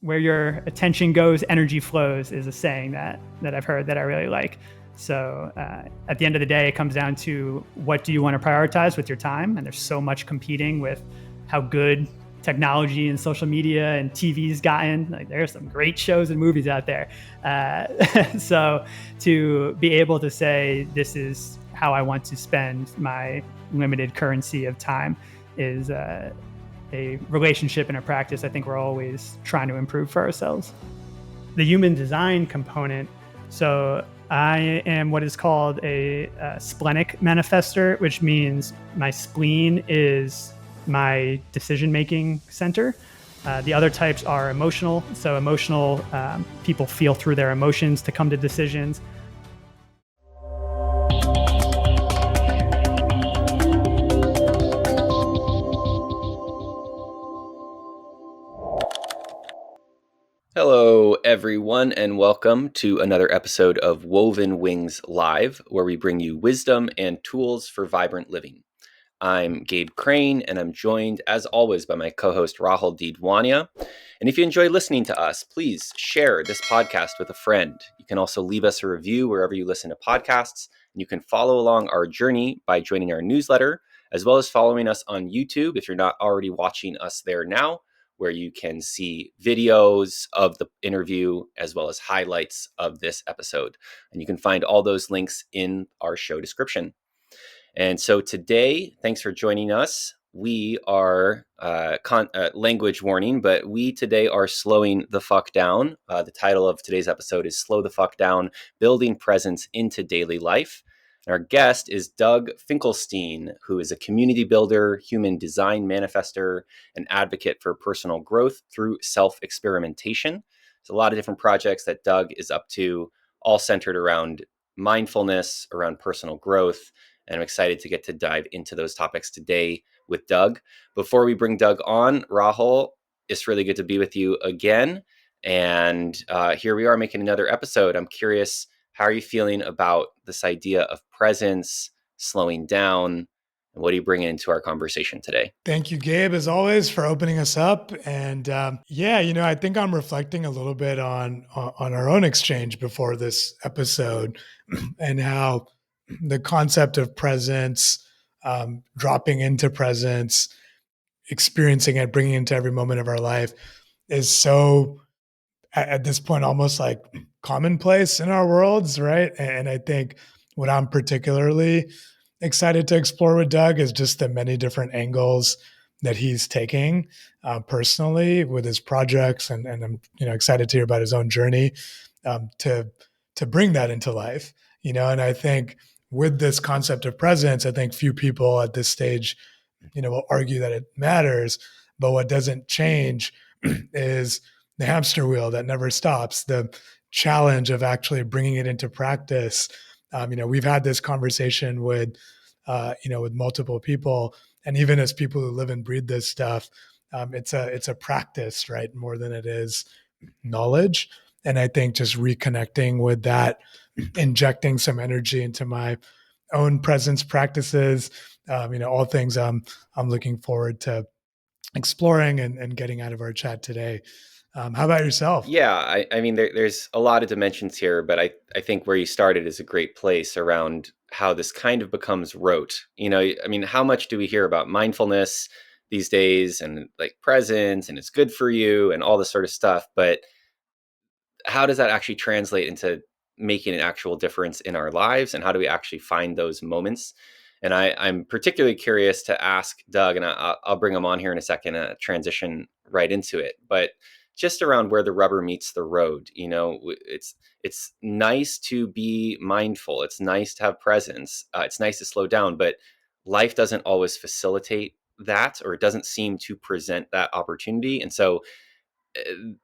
where your attention goes, energy flows is a saying that I've heard that I really like. So at the end of the day, it comes down to what do you want to prioritize with your time? And there's so much competing with how good technology and social media and TV's gotten. Like, there's some great shows and movies out there. So to be able to say, this is how I want to spend my limited currency of time is a relationship and a practice I think we're always trying to improve for ourselves. The human design component. So I am what is called a splenic manifester, which means my spleen is my decision-making center. The other types are emotional. So emotional, people feel through their emotions to come to decisions. Hello, everyone, and welcome to another episode of Woven Wings Live, where we bring you wisdom and tools for vibrant living. I'm Gabe Crane, and I'm joined, as always, by my co-host Rahul Deedwania. And if you enjoy listening to us, please share this podcast with a friend. You can also leave us a review wherever you listen to podcasts, and you can follow along our journey by joining our newsletter, as well as following us on YouTube if you're not already watching us there now, where you can see videos of the interview as well as highlights of this episode. And you can find all those links in our show description. And so today, thanks for joining us. We are, language warning, but we today are slowing the fuck down. The title of today's episode is Slow the Fuck Down, Building Presence into Daily Life. And our guest is Doug Finkelstein, who is a community builder, human design manifester, and advocate for personal growth through self-experimentation. There's a lot of different projects that Doug is up to, all centered around mindfulness, around personal growth. And I'm excited to get to dive into those topics today with Doug. Before we bring Doug on, Rahul, it's really good to be with you again. And here we are making another episode. I'm curious, how are you feeling about this idea of presence, slowing down, and what are you bringing into our conversation today? Thank you, Gabe, as always, for opening us up. And I think I'm reflecting a little bit on our own exchange before this episode and how the concept of presence, dropping into presence, experiencing it, bringing it into every moment of our life is so, at this point, almost like commonplace in our worlds, right? And I think what I'm particularly excited to explore with Doug is just the many different angles that he's taking personally with his projects, and I'm excited to hear about his own journey to bring that into life. And I think with this concept of presence, I think few people at this stage, will argue that it matters, but what doesn't change is the hamster wheel that never stops. The challenge of actually bringing it into practice. We've had this conversation with multiple people, and even as people who live and breathe this stuff, it's a practice, right? More than it is knowledge. And I think just reconnecting with that, injecting some energy into my own presence practices, all things I'm looking forward to exploring and getting out of our chat today. How about yourself? Yeah, I mean, there's a lot of dimensions here, but I think where you started is a great place around how this kind of becomes rote. I mean, how much do we hear about mindfulness these days and like presence and it's good for you and all this sort of stuff? But how does that actually translate into making an actual difference in our lives? And how do we actually find those moments? And I'm particularly curious to ask Doug, and I'll bring him on here in a second, transition right into it. But just around where the rubber meets the road, it's nice to be mindful. It's nice to have presence. It's nice to slow down, but life doesn't always facilitate that, or it doesn't seem to present that opportunity. And so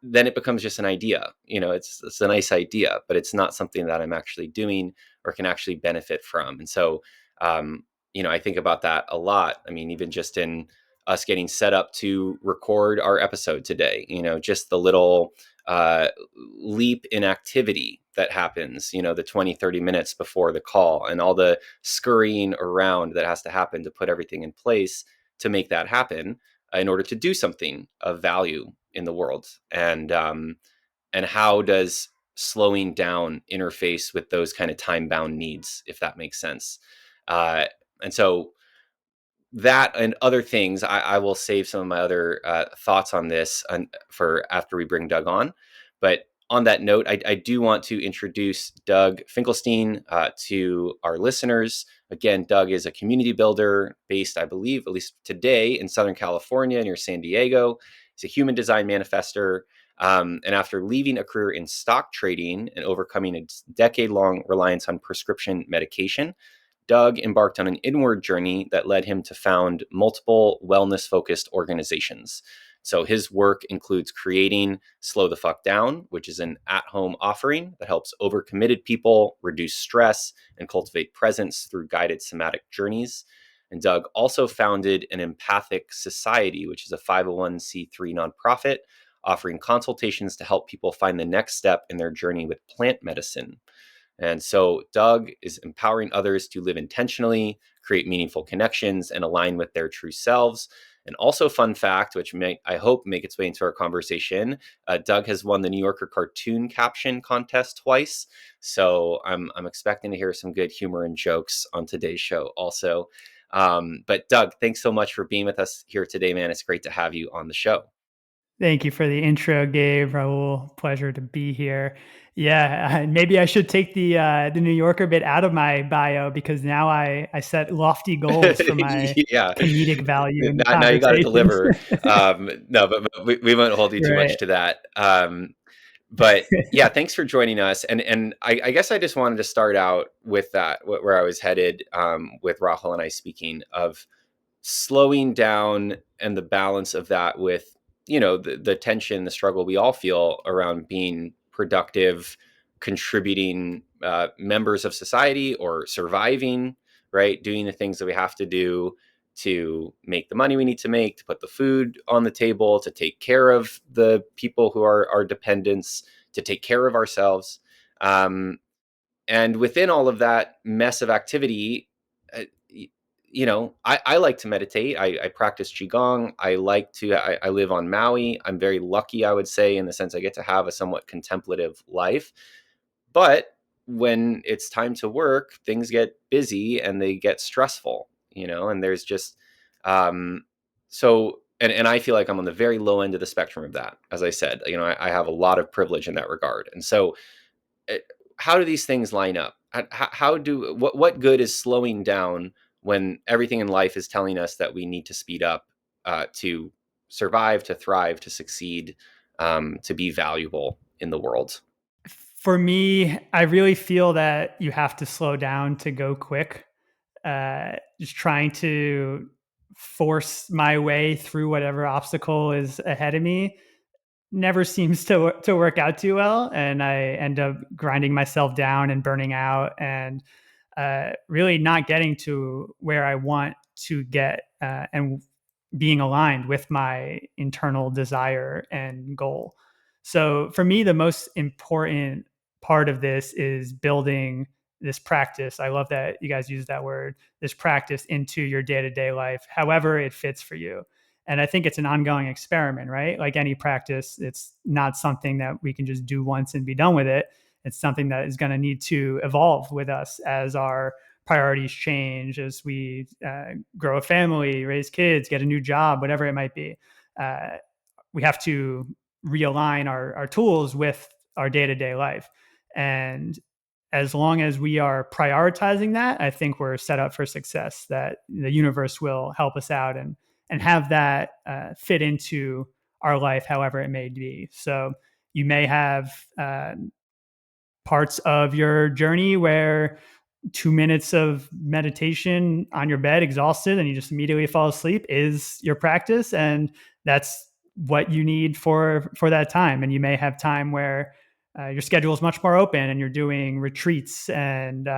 then it becomes just an idea. It's a nice idea, but it's not something that I'm actually doing or can actually benefit from. And so, I think about that a lot. I mean, even just in us getting set up to record our episode today, just the little leap in activity that happens, the 20, 30 minutes before the call, and all the scurrying around that has to happen to put everything in place to make that happen in order to do something of value in the world, and how does slowing down interface with those kind of time-bound needs, if that makes sense. And so that and other things, I will save some of my other thoughts on this for after we bring Doug on. But on that note, I do want to introduce Doug Finkelstein to our listeners. Again, Doug is a community builder based, I believe, at least today, in Southern California near San Diego. He's a human design manifester. And after leaving a career in stock trading and overcoming a decade-long reliance on prescription medication, Doug embarked on an inward journey that led him to found multiple wellness-focused organizations. So his work includes creating Slow the Fuck Down, which is an at-home offering that helps overcommitted people reduce stress and cultivate presence through guided somatic journeys. And Doug also founded an Empathic Society, which is a 501c3 nonprofit offering consultations to help people find the next step in their journey with plant medicine. And so Doug is empowering others to live intentionally, create meaningful connections, and align with their true selves. And also, fun fact, which I hope make its way into our conversation, Doug has won the New Yorker cartoon caption contest twice. So I'm expecting to hear some good humor and jokes on today's show also. But Doug, thanks so much for being with us here today, man. It's great to have you on the show. Thank you for the intro, Gabe. Raul, pleasure to be here. Yeah, maybe I should take the New Yorker bit out of my bio, because now I set lofty goals for my Yeah. comedic value in the Now you got to conversations. deliver. No, but we won't hold you too Right. much to that. But yeah, thanks for joining us. And I guess I just wanted to start out with that, where I was headed, with Rahul and I speaking of slowing down and the balance of that with, the tension, the struggle we all feel around being productive, contributing members of society, or surviving, right? Doing the things that we have to do to make the money we need to make, to put the food on the table, to take care of the people who are our dependents, to take care of ourselves. And within all of that mess of activity, uh, I like to meditate. I practice Qigong. I live on Maui. I'm very lucky, I would say, in the sense I get to have a somewhat contemplative life. But when it's time to work, things get busy and they get stressful, and there's just, and I feel like I'm on the very low end of the spectrum of that. As I said, I have a lot of privilege in that regard. And so, uh, how do these things line up? What good is slowing down when everything in life is telling us that we need to speed up, to survive, to thrive, to succeed, to be valuable in the world? For me, I really feel that you have to slow down to go quick. Just trying to force my way through whatever obstacle is ahead of me never seems to work out too well, and I end up grinding myself down and burning out, and really not getting to where I want to get, and being aligned with my internal desire and goal. So for me, the most important part of this is building this practice. I love that you guys use that word, this practice, into your day-to-day life, however it fits for you. And I think it's an ongoing experiment, right? Like any practice, it's not something that we can just do once and be done with it. It's something that is going to need to evolve with us as our priorities change, as we grow a family, raise kids, get a new job, whatever it might be. Uh, we have to realign our tools with our day-to-day life. And as long as we are prioritizing that, I think we're set up for success, that the universe will help us out and have that fit into our life, however it may be. So you may have parts of your journey where 2 minutes of meditation on your bed, exhausted, and you just immediately fall asleep is your practice. And that's what you need for that time. And you may have time where your schedule is much more open and you're doing retreats and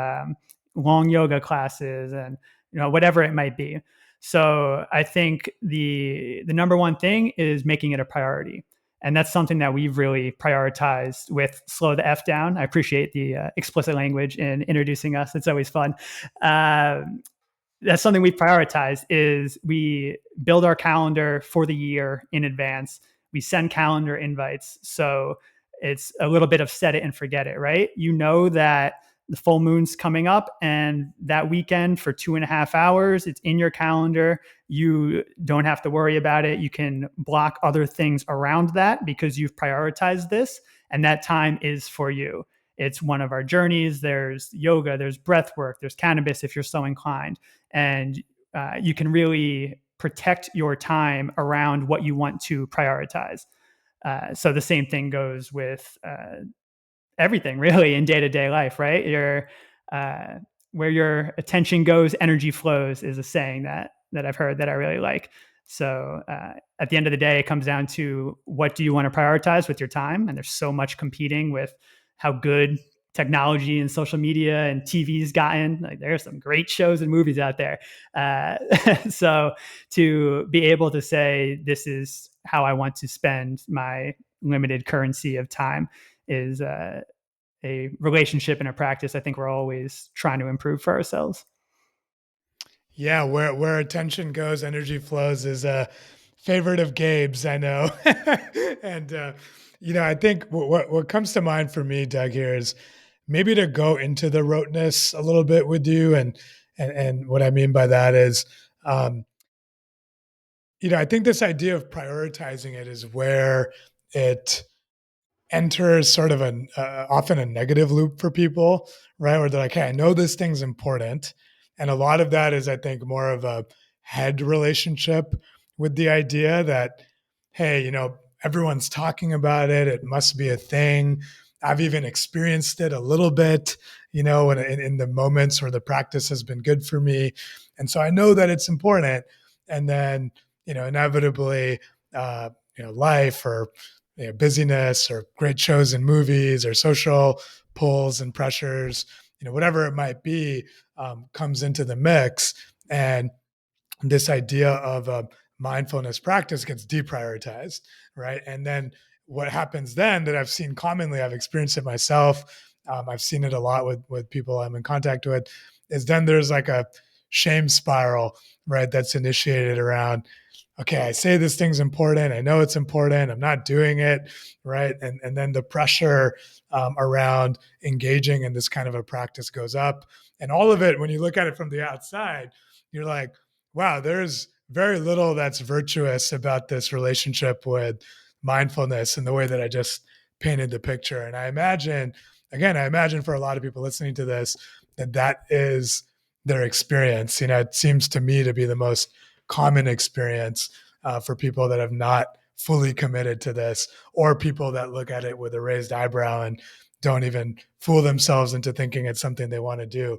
long yoga classes and whatever it might be. So I think the number one thing is making it a priority. And that's something that we've really prioritized with Slow the F Down. I appreciate the explicit language in introducing us. It's always fun. That's something we prioritize, is we build our calendar for the year in advance. we send calendar invites. So it's a little bit of set it and forget it, right? You know that the full moon's coming up, and that weekend for 2.5 hours, it's in your calendar. You don't have to worry about it. You can block other things around that because you've prioritized this, and that time is for you. It's one of our journeys. There's yoga, there's breath work, there's cannabis if you're so inclined. And you can really protect your time around what you want to prioritize. So the same thing goes with everything really in day-to-day life, right? Where your attention goes, energy flows is a saying that I've heard that I really like. So at the end of the day, it comes down to what do you want to prioritize with your time? And there's so much competing with how good technology and social media and TV's gotten. Like, there's some great shows and movies out there. So to be able to say, this is how I want to spend my limited currency of time is a relationship and a practice I think we're always trying to improve for ourselves. Yeah, where attention goes, energy flows is a favorite of Gabe's, I know. And I think what comes to mind for me, Doug, here is maybe to go into the roteness a little bit with you, and what I mean by that is, um, I think this idea of prioritizing it is where it enters sort of an often a negative loop for people, right? Where they're like, "Hey, I know this thing's important," and a lot of that is, I think, more of a head relationship with the idea that, hey, everyone's talking about it; it must be a thing. I've even experienced it a little bit, in the moments where the practice has been good for me, and so I know that it's important. And then, inevitably, life or busyness or great shows and movies or social pulls and pressures, whatever it might be, comes into the mix. And this idea of a mindfulness practice gets deprioritized, right? And then what happens then, that I've seen commonly, I've experienced it myself, I've seen it a lot with people I'm in contact with, is then there's like a shame spiral, right? That's initiated around, okay, I say this thing's important. I know it's important. I'm not doing it, right? And then the pressure around engaging in this kind of a practice goes up. And all of it, when you look at it from the outside, you're like, wow, there's very little that's virtuous about this relationship with mindfulness and the way that I just painted the picture. And I imagine, again, for a lot of people listening to this, that is their experience. It seems to me to be the most common experience for people that have not fully committed to this, or people that look at it with a raised eyebrow and don't even fool themselves into thinking it's something they want to do.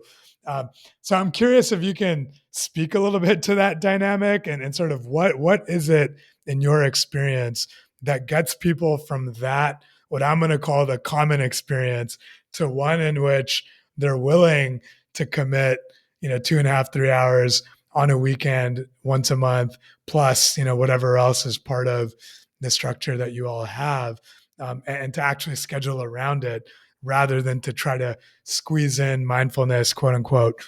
So I'm curious if you can speak a little bit to that dynamic, and sort of what is it in your experience that gets people from that, what I'm going to call the common experience, to one in which they're willing to commit, 2.5, 3 hours on a weekend once a month, plus, whatever else is part of the structure that you all have, and to actually schedule around it, rather than to try to squeeze in mindfulness, quote unquote,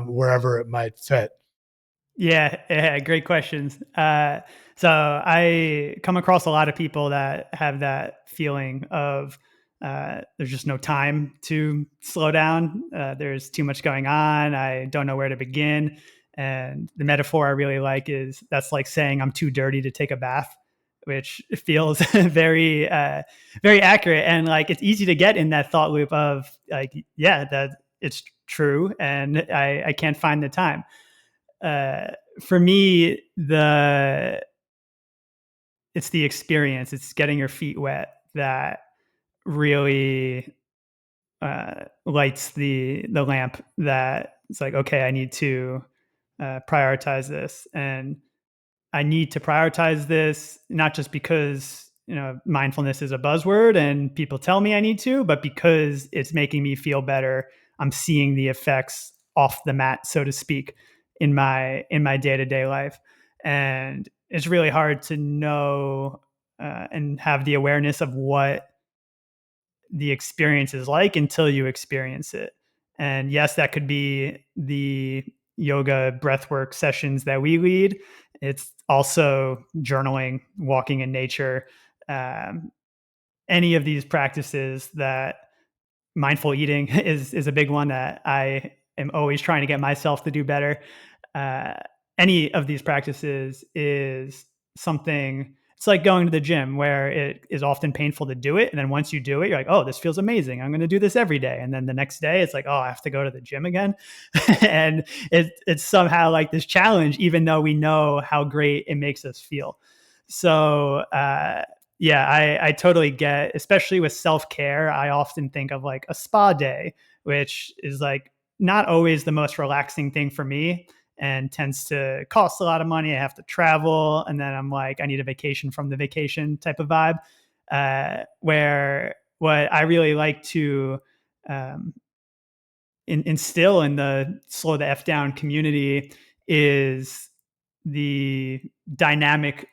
wherever it might fit. Yeah, great questions. So I come across a lot of people that have that feeling of there's just no time to slow down. There's too much going on. I don't know where to begin. And the metaphor I really like is, that's like saying I'm too dirty to take a bath, which feels very, very accurate. And like, it's easy to get in that thought loop of like, yeah, that it's true, and I can't find the time. For me, it's the experience. It's getting your feet wet that really lights the lamp. That it's like, okay, I need to prioritize this, and I need to prioritize this not just because mindfulness is a buzzword and people tell me I need to, but because it's making me feel better. I'm seeing the effects off the mat, so to speak, in my day-to-day life. And it's really hard to know and have the awareness of what the experience is like until you experience it. And yes, that could be the yoga breathwork sessions that we lead. It's also journaling, walking in nature, any of these practices that mindful eating is a big one that I am always trying to get myself to do better. Uh, any of these practices is something, it's like going to the gym where it is often painful to do it. And then once you do it, you're like, oh, this feels amazing. I'm going to do this every day. And then the next day it's like, oh, I have to go to the gym again. And it's somehow like this challenge, even though we know how great it makes us feel. So, yeah, I totally get, especially with self-care. I often think of like a spa day, which is like not always the most relaxing thing for me and tends to cost a lot of money. I have to travel. And then I'm like, I need a vacation from the vacation type of vibe. Where what I really like to um, instill in the slow the F down community is the dynamic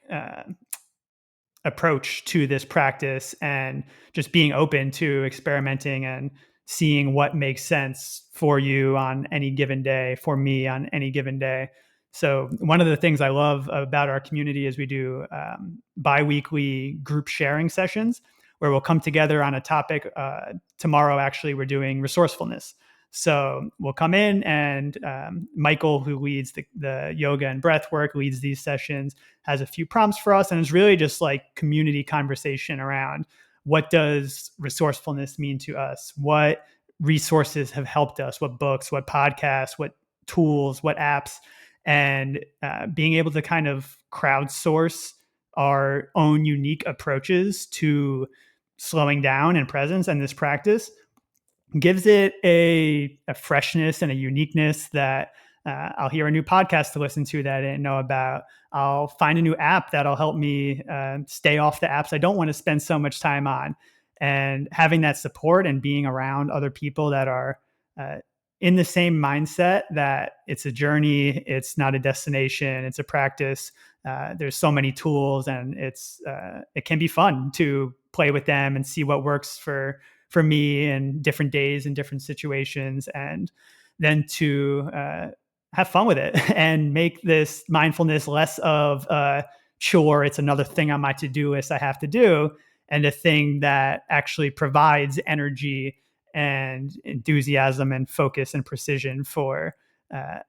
approach to this practice and just being open to experimenting and seeing what makes sense for you on any given day, for me on any given day. So one of the things I love about our community is we do bi-weekly group sharing sessions where we'll come together on a topic. Tomorrow, actually, we're doing resourcefulness. So we'll come in and Michael, who leads the yoga and breath work, leads these sessions, has a few prompts for us. And it's really just like community conversation around what does resourcefulness mean to us? What resources have helped us? What books, what podcasts, what tools, what apps? And being able to kind of crowdsource our own unique approaches to slowing down and presence and this practice gives it a freshness and a uniqueness that I'll hear a new podcast to listen to that I didn't know about. I'll find a new app that'll help me stay off the apps I don't want to spend so much time on. And having that support and being around other people that are in the same mindset that it's a journey, it's not a destination, it's a practice. There's so many tools, and it can be fun to play with them and see what works for me and different days and different situations, and then to have fun with it and make this mindfulness less of a chore. It's another thing on my to-do list I have to do, and a thing that actually provides energy and enthusiasm and focus and precision for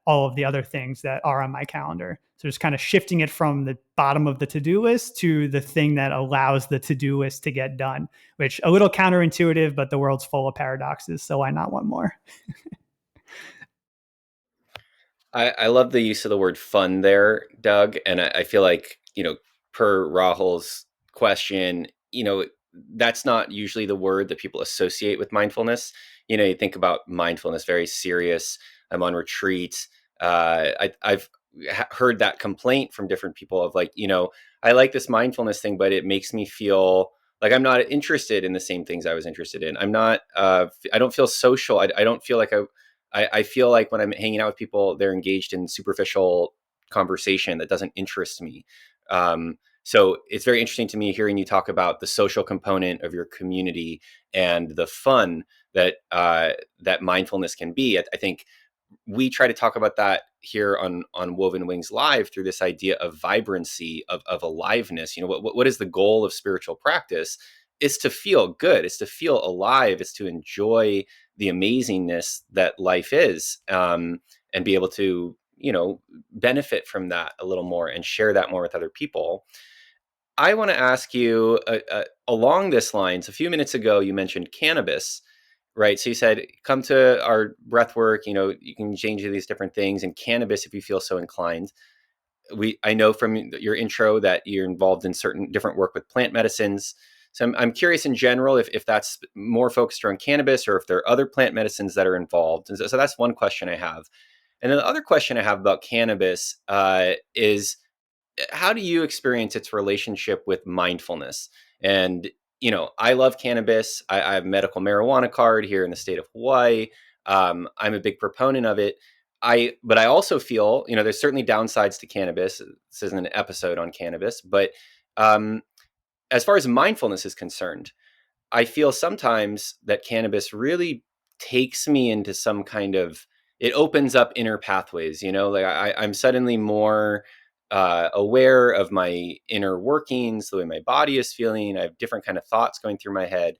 all of the other things that are on my calendar. So just kind of shifting it from the bottom of the to-do list to the thing that allows the to-do list to get done, which a little counterintuitive, but the world's full of paradoxes. So why not one more? I love the use of the word fun there, Doug. And I feel like, per Rahul's question, that's not usually the word that people associate with mindfulness. You think about mindfulness, very serious. I'm on retreat. I've heard that complaint from different people of like, I like this mindfulness thing, but it makes me feel like I'm not interested in the same things I was interested in. I'm not, I don't feel social. I don't feel like I feel like when I'm hanging out with people, they're engaged in superficial conversation that doesn't interest me. So it's very interesting to me hearing you talk about the social component of your community and the fun that that mindfulness can be. I think we try to talk about that here on Woven Wings Live through this idea of vibrancy, of aliveness. What is the goal of spiritual practice? Is to feel good. It's to feel alive. It's to enjoy the amazingness that life is, and be able to benefit from that a little more and share that more with other people. I want to ask you along this lines. A few minutes ago, you mentioned cannabis, right? So you said, come to our breath work, you can change these different things, and cannabis if you feel so inclined. I know from your intro that you're involved in certain different work with plant medicines. So I'm curious in general if that's more focused around cannabis or if there are other plant medicines that are involved. And so that's one question I have. And then the other question I have about cannabis is, how do you experience its relationship with mindfulness? And, I love cannabis. I have a medical marijuana card here in the state of Hawaii. I'm a big proponent of it. But I also feel, there's certainly downsides to cannabis. This isn't an episode on cannabis, but as far as mindfulness is concerned, I feel sometimes that cannabis really takes me into some kind of, it opens up inner pathways, like I'm suddenly more aware of my inner workings, the way my body is feeling. I have different kind of thoughts going through my head.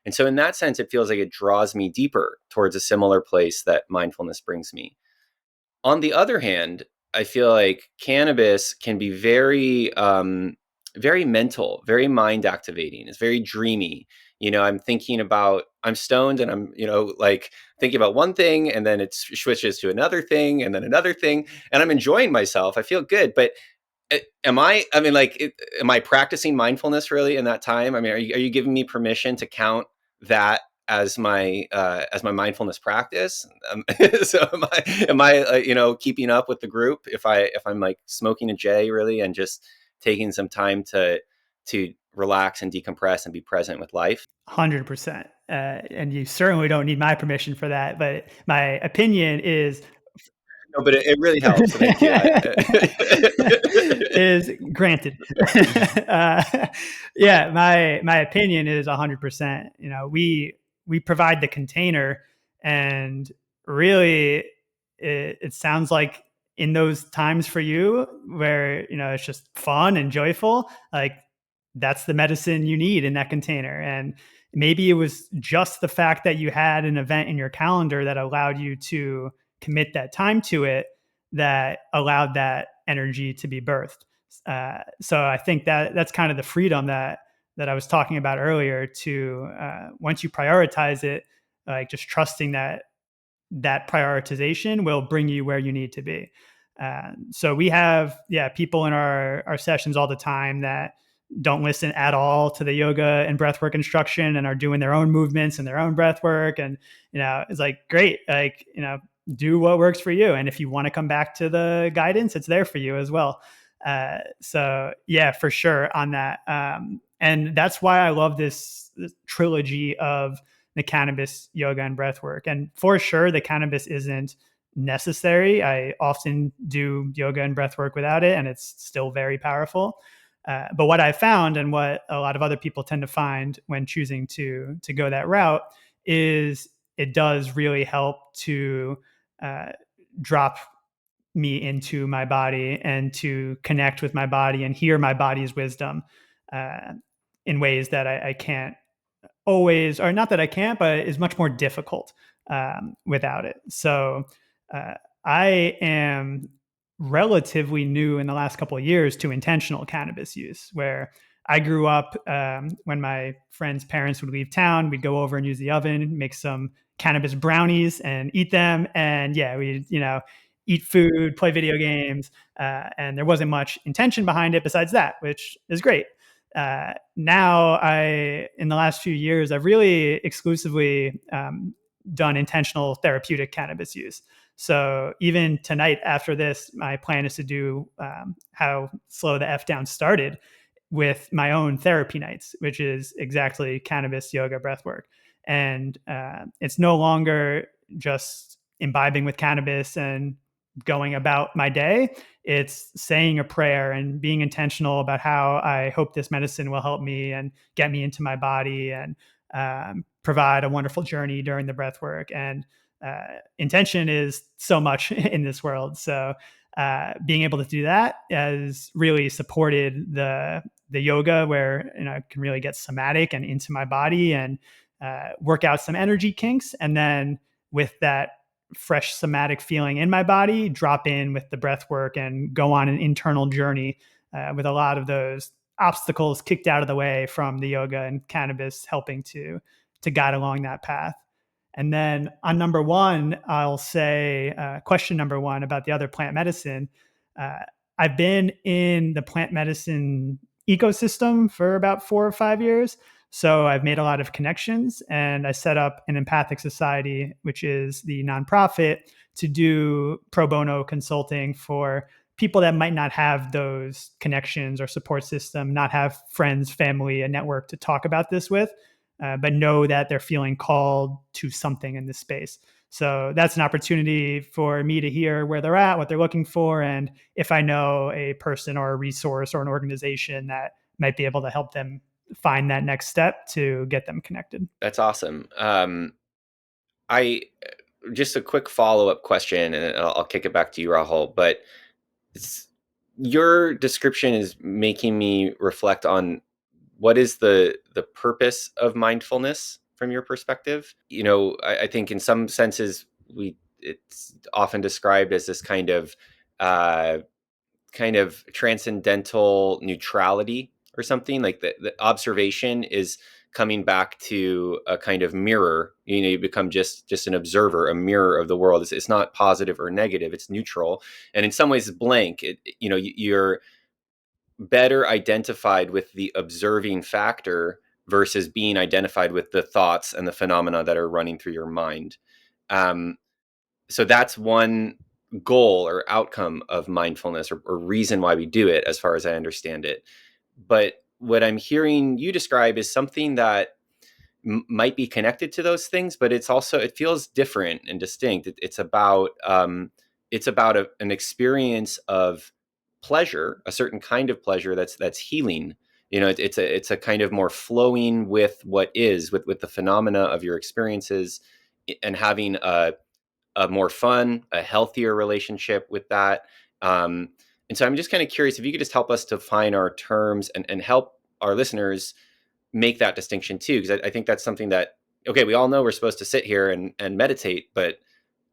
And so in that sense, it feels like it draws me deeper towards a similar place that mindfulness brings me. On the other hand, I feel like cannabis can be very mental, very mind activating. It's very dreamy. I'm stoned and I'm, like thinking about one thing and then it switches to another thing and then another thing. And I'm enjoying myself. I feel good. But am I practicing mindfulness really in that time? I mean, are you giving me permission to count that as my mindfulness practice? So am I keeping up with the group if I'm like smoking a J really and just taking some time to relax and decompress and be present with life? 100%. And you certainly don't need my permission for that. But my opinion is No, but it really helps. So thank you. is granted. uh, yeah, my opinion is 100%. We provide the container, and really, it sounds like in those times for you where it's just fun and joyful, like that's the medicine you need in that container. And maybe it was just the fact that you had an event in your calendar that allowed you to commit that time to it, that allowed that energy to be birthed. So I think that that's kind of the freedom that I was talking about earlier. To once you prioritize it, like just trusting that prioritization will bring you where you need to be. So we have people in our sessions all the time that don't listen at all to the yoga and breathwork instruction and are doing their own movements and their own breath work. And it's like, great, like do what works for you, and if you want to come back to the guidance, it's there for you as well. So yeah, for sure on that. And that's why I love this trilogy of the cannabis, yoga, and breath work. And for sure, the cannabis isn't necessary. I often do yoga and breath work without it, and it's still very powerful. But what I found, and what a lot of other people tend to find when choosing to go that route, is it does really help to uh, drop me into my body and to connect with my body and hear my body's wisdom uh, in ways that I can't always, or not that I can't, but is much more difficult without it. So uh, I am relatively new in the last couple of years to intentional cannabis use, where I grew up when my friends' parents would leave town, we'd go over and use the oven, make some cannabis brownies and eat them. And yeah, we, eat food, play video games. And there wasn't much intention behind it besides that, which is great. Now in the last few years, I've really exclusively done intentional therapeutic cannabis use. So even tonight after this, my plan is to do how Slow the F Down started with my own therapy nights, which is exactly cannabis, yoga, breath work. And it's no longer just imbibing with cannabis and going about my day. It's saying a prayer and being intentional about how I hope this medicine will help me and get me into my body and provide a wonderful journey during the breath work. And intention is so much in this world. So being able to do that has really supported the yoga, where I can really get somatic and into my body and work out some energy kinks, and then with that fresh somatic feeling in my body, drop in with the breath work and go on an internal journey with a lot of those obstacles kicked out of the way from the yoga and cannabis, helping to guide along that path. And then on number one, I'll say question number one about the other plant medicine. Uh, I've been in the plant medicine ecosystem for about 4 or 5 years. So I've made a lot of connections, and I set up an empathic society, which is the nonprofit, to do pro bono consulting for people that might not have those connections or support system, not have friends, family, a network to talk about this with, but know that they're feeling called to something in this space. So that's an opportunity for me to hear where they're at, what they're looking for, and if I know a person or a resource or an organization that might be able to help them find that next step to get them connected. That's awesome. I Just a quick follow-up question, and I'll kick it back to you, Rahul. But your description is making me reflect on what is the purpose of mindfulness from your perspective. I think in some senses it's often described as this uh, kind of transcendental neutrality or something. Like the observation is coming back to a kind of mirror. You become just an observer, a mirror of the world. It's not positive or negative, it's neutral, and in some ways blank. You're better identified with the observing factor versus being identified with the thoughts and the phenomena that are running through your mind. So that's one goal or outcome of mindfulness, or reason why we do it, as far as I understand it. But what I'm hearing you describe is something that might be connected to those things, but it feels different and distinct. It's about an experience of pleasure, a certain kind of pleasure that's healing. It's a kind of more flowing with what is, with the phenomena of your experiences, and having a more fun, a healthier relationship with that. And so I'm just kind of curious if you could just help us define our terms, and help our listeners make that distinction too, because I think that's something that, okay, we all know we're supposed to sit here and meditate, but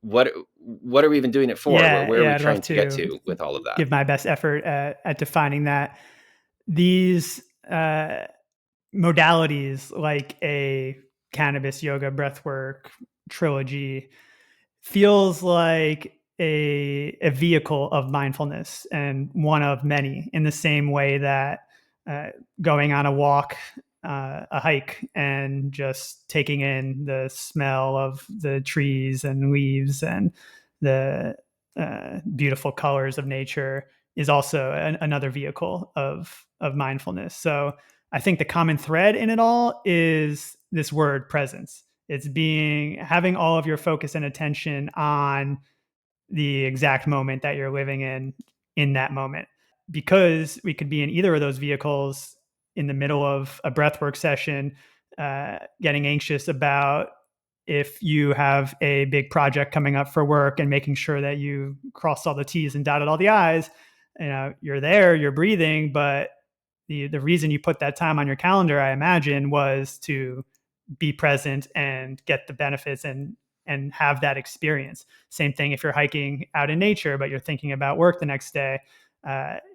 what are we even doing it for? Where are we I'd trying love to get to with all of that? give my best effort at defining that. These modalities, like a cannabis, yoga, breathwork trilogy, feels like a vehicle of mindfulness, and one of many, in the same way that going on a walk, a hike, and just taking in the smell of the trees and leaves and the beautiful colors of nature is also another vehicle of mindfulness. So I think the common thread in it all is this word presence. It's having all of your focus and attention on the exact moment that you're living in that moment. Because we could be in either of those vehicles in the middle of a breathwork session, getting anxious about if you have a big project coming up for work and making sure that you crossed all the T's and dotted all the I's. You're there, you're breathing, but the reason you put that time on your calendar, I imagine, was to be present and get the benefits and have that experience. Same thing if you're hiking out in nature, but you're thinking about work the next day.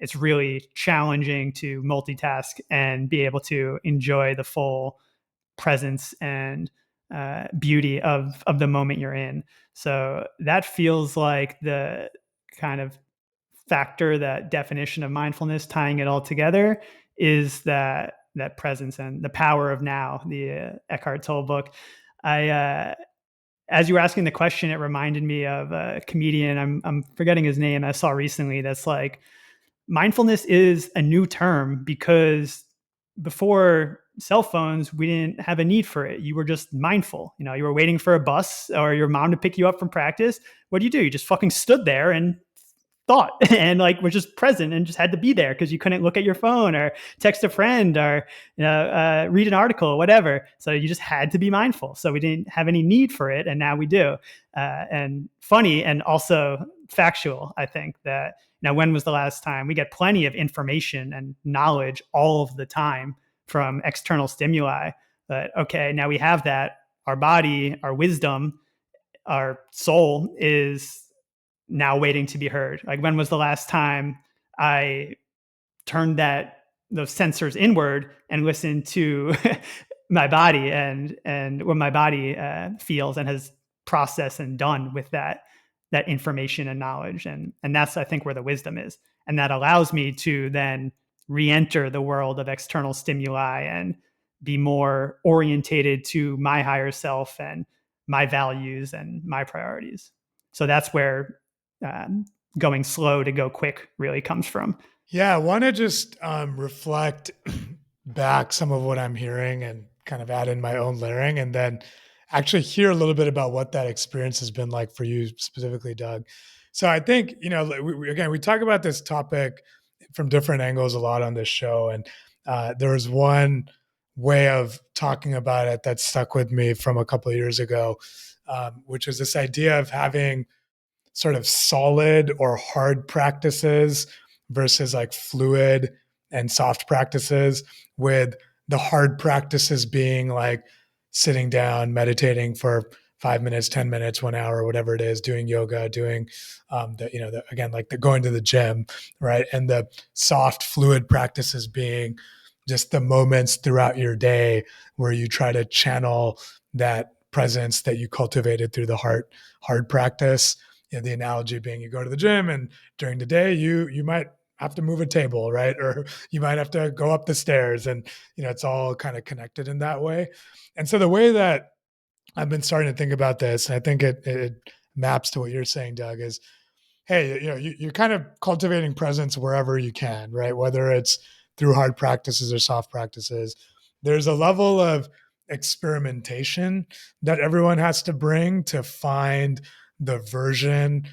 It's really challenging to multitask and be able to enjoy the full presence and beauty of the moment you're in. So that feels like the kind of factor, that definition of mindfulness, tying it all together, is that presence and the power of now, the Eckhart Tolle book. As you were asking the question, it reminded me of a comedian. I'm forgetting his name. I saw recently. That's like, mindfulness is a new term because before cell phones, we didn't have a need for it. You were just mindful. You were waiting for a bus or your mom to pick you up from practice. What do? You just fucking stood there and thought and like was just present and just had to be there because you couldn't look at your phone or text a friend or read an article or whatever. So you just had to be mindful. So we didn't have any need for it, and now we do. And funny and also factual, I think, that now, when was the last time? We get plenty of information and knowledge all of the time from external stimuli. But okay, now we have that. Our body, our wisdom, our soul is now waiting to be heard. Like, when was the last time I turned those sensors inward and listened to my body and what my body feels and has processed and done with that information and knowledge? And that's, I think, where the wisdom is, and that allows me to then re-enter the world of external stimuli and be more orientated to my higher self and my values and my priorities. So that's where going slow to go quick really comes from. Yeah, I want to just reflect back some of what I'm hearing and kind of add in my own layering, and then actually hear a little bit about what that experience has been like for you specifically, Doug. So I think, we talk about this topic from different angles a lot on this show. And there was one way of talking about it that stuck with me from a couple of years ago, which was this idea of having sort of solid or hard practices versus like fluid and soft practices, with the hard practices being like sitting down, meditating for 5 minutes, 10 minutes, 1 hour, whatever it is, doing yoga, doing again, like the going to the gym, right? And the soft fluid practices being just the moments throughout your day where you try to channel that presence that you cultivated through the hard practice. The analogy being, you go to the gym and during the day you might have to move a table, right? Or you might have to go up the stairs, and it's all kind of connected in that way. And so the way that I've been starting to think about this, and I think it maps to what you're saying, Doug, is, hey, you're kind of cultivating presence wherever you can, right? Whether it's through hard practices or soft practices, there's a level of experimentation that everyone has to bring to find the version,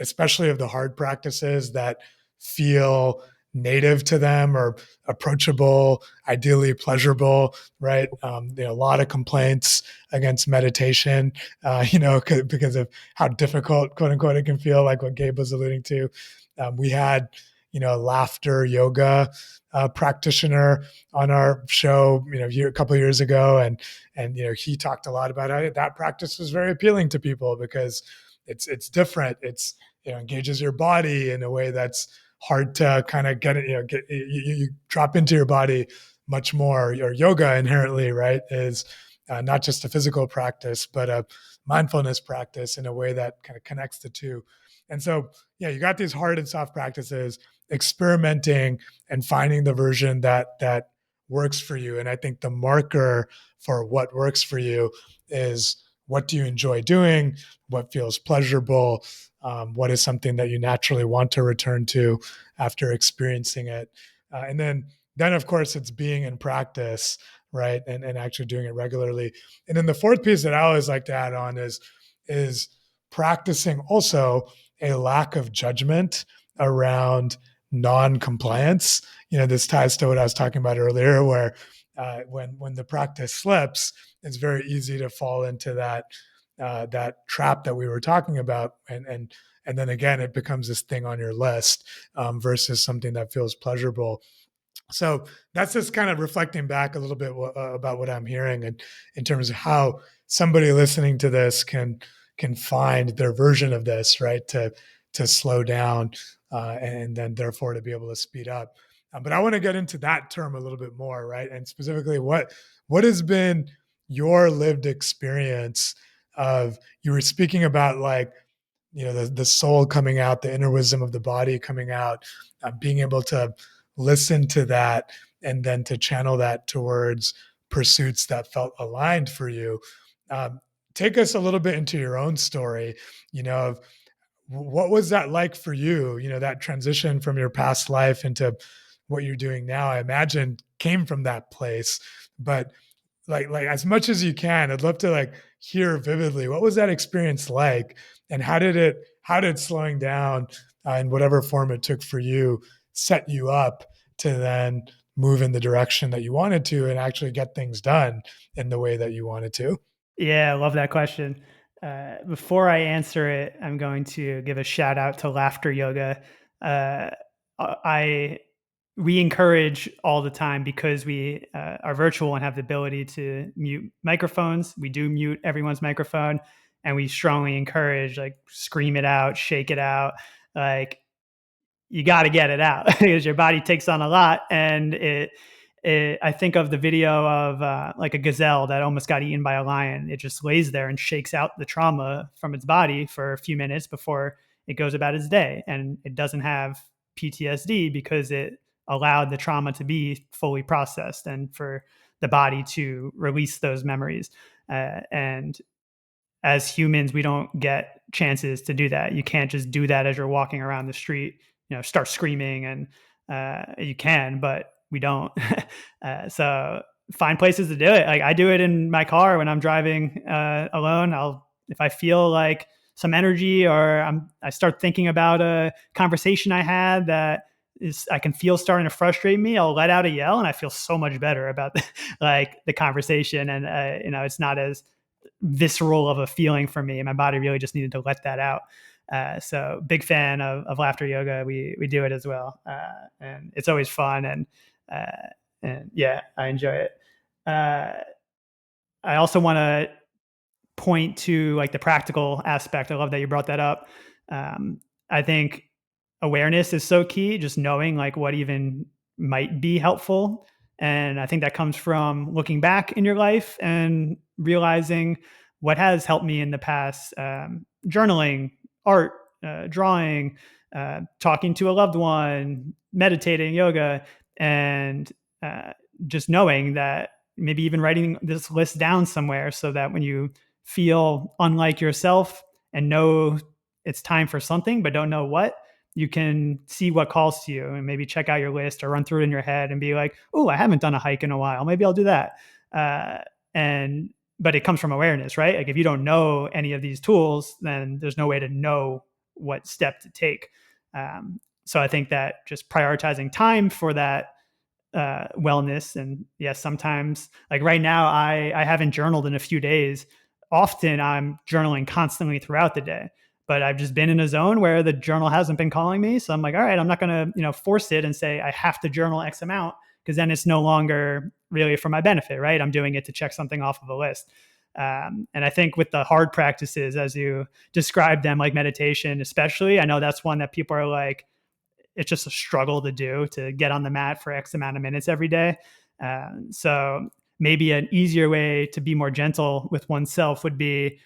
especially of the hard practices, that feel native to them or approachable, ideally pleasurable, right? A lot of complaints against meditation, because of how difficult, quote unquote, it can feel, like what Gabe was alluding to. We had, laughter yoga practitioner on our show, a couple of years ago, and he talked a lot about how that practice was very appealing to people because it's different. It's engages your body in a way that's hard to kind of get it. You drop into your body much more. Your yoga inherently, right, is not just a physical practice, but a mindfulness practice in a way that kind of connects the two. And so, you got these hard and soft practices, experimenting and finding the version that works for you. And I think the marker for what works for you is, what do you enjoy doing? What feels pleasurable? What is something that you naturally want to return to after experiencing it? And then of course it's being in practice, right? And actually doing it regularly. And then the fourth piece that I always like to add on is practicing also a lack of judgment around non-compliance. This ties to what I was talking about earlier, where when the practice slips, it's very easy to fall into that trap that we were talking about, and then again it becomes this thing on your list, versus something that feels pleasurable. So that's just kind of reflecting back a little bit about what I'm hearing, and in terms of how somebody listening to this can find their version of this, right? To slow down, and then therefore to be able to speed up. But I want to get into that term a little bit more, right? And specifically, what has been your lived experience of, you were speaking about, like, the soul coming out, the inner wisdom of the body coming out, being able to listen to that and then to channel that towards pursuits that felt aligned for you. Take us a little bit into your own story, of what was that like for you? That transition from your past life into what you're doing now, I imagine came from that place. But like as much as you can, I'd love to like hear vividly, what was that experience like, and how did slowing down, in whatever form it took for you, set you up to then move in the direction that you wanted to and actually get things done in the way that you wanted to? Yeah, I love that question. Before I answer it, I'm going to give a shout out to Laughter Yoga. Uh, I we encourage all the time, because we are virtual and have the ability to mute microphones. We do mute everyone's microphone, and we strongly encourage, like, scream it out, shake it out, like, you got to get it out because your body takes on a lot. And I think of the video of like a gazelle that almost got eaten by a lion. It just lays there and shakes out the trauma from its body for a few minutes before it goes about its day. And it doesn't have PTSD because it allowed the trauma to be fully processed and for the body to release those memories. And as humans, we don't get chances to do that. You can't just do that as you're walking around the street, start screaming, and you can, but we don't. So find places to do it. Like, I do it in my car when I'm driving alone. If I feel like some energy, or I start thinking about a conversation I had that I can feel starting to frustrate me, I'll let out a yell, and I feel so much better about the conversation. And it's not as visceral of a feeling for me. My body really just needed to let that out. So big fan of laughter yoga. We do it as well, and it's always fun, and yeah, I enjoy it. I also want to point to like the practical aspect. I love that you brought that up. I think awareness is so key, just knowing like what even might be helpful. And I think that comes from looking back in your life and realizing what has helped me in the past. Journaling, art, drawing, talking to a loved one, meditating, yoga, and uh, just knowing that maybe even writing this list down somewhere so that when you feel unlike yourself and know it's time for something but don't know what, you can see what calls to you and maybe check out your list or run through it in your head and be like, oh, I haven't done a hike in a while, maybe I'll do that. And but it comes from awareness, right? Like if you don't know any of these tools, then there's no way to know what step to take. So I think that just prioritizing time for that wellness. And yes, sometimes like right now, I haven't journaled in a few days. Often I'm journaling constantly throughout the day, but I've just been in a zone where the journal hasn't been calling me. So I'm like, all right, I'm not going to, force it and say I have to journal X amount, because then it's no longer really for my benefit, right? I'm doing it to check something off of a list. And I think with the hard practices, as you described them, like meditation, especially, I know that's one that people are like, it's just a struggle to do, to get on the mat for X amount of minutes every day. So maybe an easier way to be more gentle with oneself would be,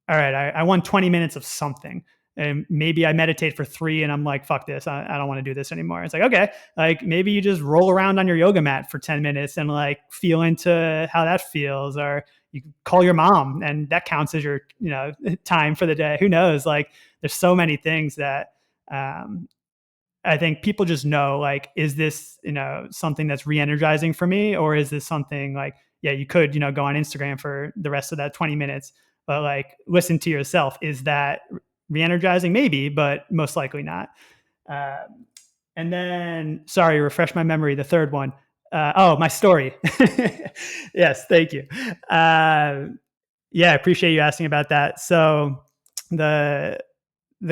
all right, I want 20 minutes of something. And maybe I meditate for 3 and I'm like, fuck this. I don't want to do this anymore. It's like, okay, like maybe you just roll around on your yoga mat for 10 minutes and like feel into how that feels. Or you call your mom and that counts as your, time for the day. Who knows? Like there's so many things that, I think people just know, like, is this, something that's re-energizing for me? Or is this something like, yeah, you could, go on Instagram for the rest of that 20 minutes, but like listen to yourself. Is that re-energizing? Maybe, but most likely not. Uh, and then, sorry, refresh my memory. The third one. My story. Yes, thank you. Yeah, I appreciate you asking about that. So the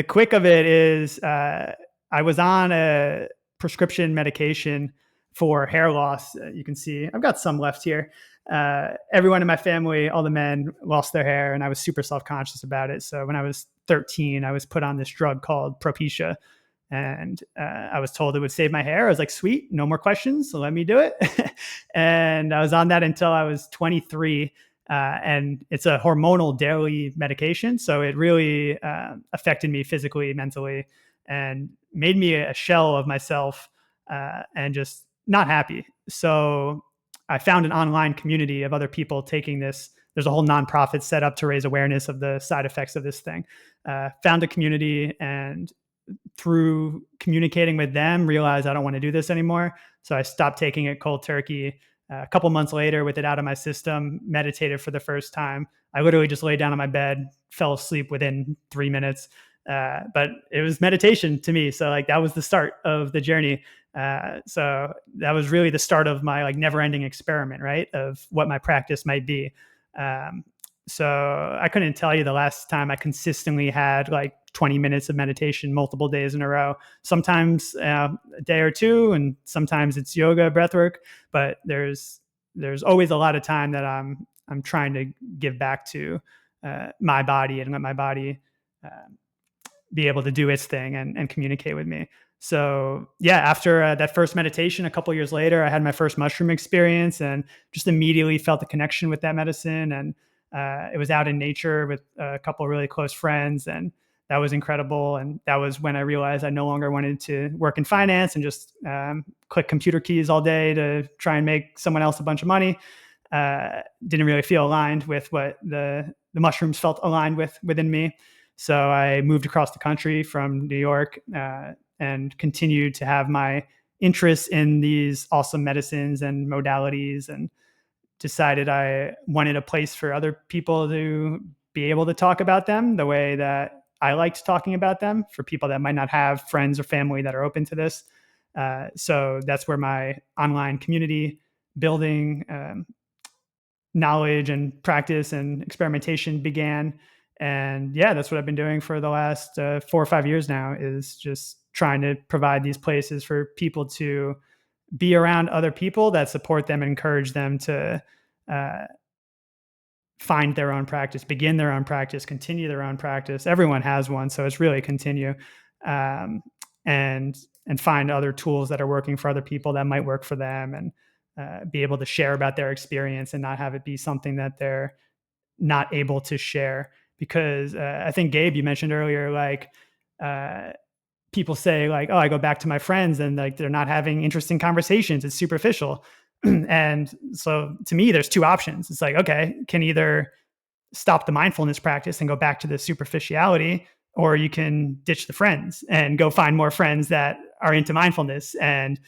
quick of it is, I was on a prescription medication for hair loss. You can see I've got some left here. Everyone in my family, all the men, lost their hair, and I was super self-conscious about it. So when I was 13, I was put on this drug called Propecia, and I was told it would save my hair. I was like, sweet, no more questions, so let me do it. And I was on that until I was 23. And it's a hormonal daily medication. So it really affected me physically, mentally, and made me a shell of myself, and just not happy. So I found an online community of other people taking this. There's a whole nonprofit set up to raise awareness of the side effects of this thing. Found a community, and through communicating with them, realized I don't want to do this anymore. So I stopped taking it cold turkey. A couple months later, with it out of my system, meditated for the first time. I literally just laid down on my bed, fell asleep within 3 minutes. But it was meditation to me. So like that was the start of the journey. So that was really the start of my like never ending experiment, right? Of what my practice might be. Um, so I couldn't tell you the last time I consistently had like 20 minutes of meditation multiple days in a row. Sometimes a day or two, and sometimes it's yoga, breath work. But there's always a lot of time that I'm trying to give back to my body and let my body uh, be able to do its thing and communicate with me. So yeah, after that first meditation, a couple years later, I had my first mushroom experience and just immediately felt the connection with that medicine. And it was out in nature with a couple of really close friends, and that was incredible. And that was when I realized I no longer wanted to work in finance and just click computer keys all day to try and make someone else a bunch of money. Didn't really feel aligned with what the mushrooms felt aligned with within me. So I moved across the country from New York, and continued to have my interest in these awesome medicines and modalities, and decided I wanted a place for other people to be able to talk about them the way that I liked talking about them, for people that might not have friends or family that are open to this. So that's where my online community building, knowledge and practice and experimentation began. And yeah, that's what I've been doing for the last 4 or 5 years now, is just trying to provide these places for people to be around other people that support them and encourage them to uh, find their own practice, begin their own practice, continue their own practice. Everyone has one, so it's really continue, um, and and find other tools that are working for other people that might work for them, and be able to share about their experience and not have it be something that they're not able to share. Because I think Gabe, you mentioned earlier, like uh, people say like, oh, I go back to my friends and like they're not having interesting conversations. It's superficial. And so to me, there's two options. It's like, okay, can either stop the mindfulness practice and go back to the superficiality, or you can ditch the friends and go find more friends that are into mindfulness. And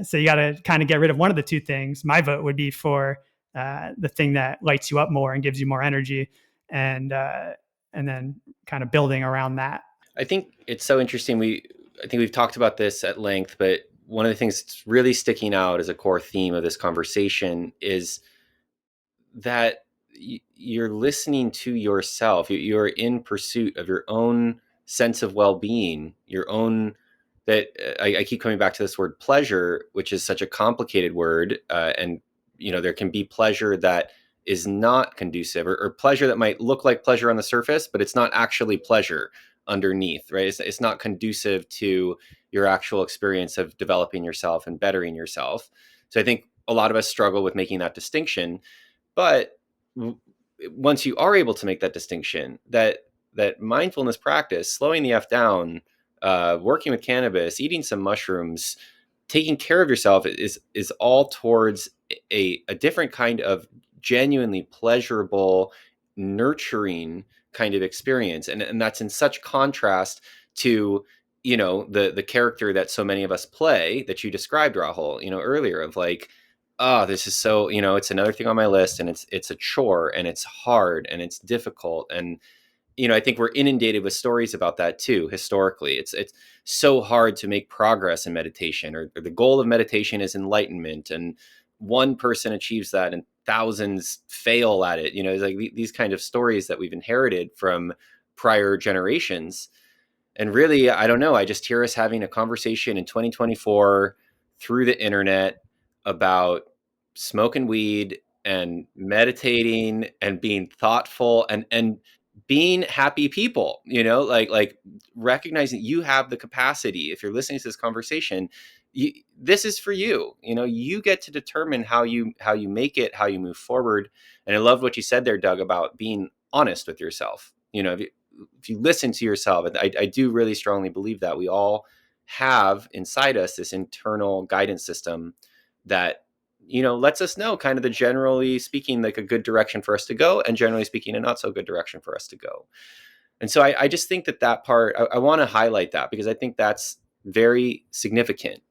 so you got to kind of get rid of one of the two things. My vote would be for the thing that lights you up more and gives you more energy, and then kind of building around that. I think it's so interesting. I think we've talked about this at length, but one of the things that's really sticking out as a core theme of this conversation is that you're listening to yourself. You're in pursuit of your own sense of well-being, your own, that I keep coming back to this word pleasure, which is such a complicated word. And, there can be pleasure that is not conducive, or pleasure that might look like pleasure on the surface, but it's not actually pleasure underneath, right? It's not conducive to your actual experience of developing yourself and bettering yourself. So I think a lot of us struggle with making that distinction. But once you are able to make that distinction, that mindfulness practice, slowing the F down, working with cannabis, eating some mushrooms, taking care of yourself is all towards a different kind of genuinely pleasurable, nurturing kind of experience. And that's in such contrast to, the character that so many of us play that you described, Rahul, earlier, of like, oh, this is so, it's another thing on my list, and it's a chore, and it's hard, and it's difficult. And, I think we're inundated with stories about that too. Historically, it's so hard to make progress in meditation, or the goal of meditation is enlightenment. And one person achieves that and thousands fail at it. It's like these kind of stories that we've inherited from prior generations. And really, I don't know. I just hear us having a conversation in 2024 through the internet about smoking weed and meditating and being thoughtful and being happy people, like recognizing you have the capacity. If you're listening to this conversation, this is for you. You get to determine how you make it, how you move forward. And I love what you said there, Doug, about being honest with yourself. If you listen to yourself, I do really strongly believe that we all have inside us this internal guidance system that, lets us know kind of the, generally speaking, like a good direction for us to go, and generally speaking, a not so good direction for us to go. And so I just think that part, I want to highlight that, because I think that's very significant,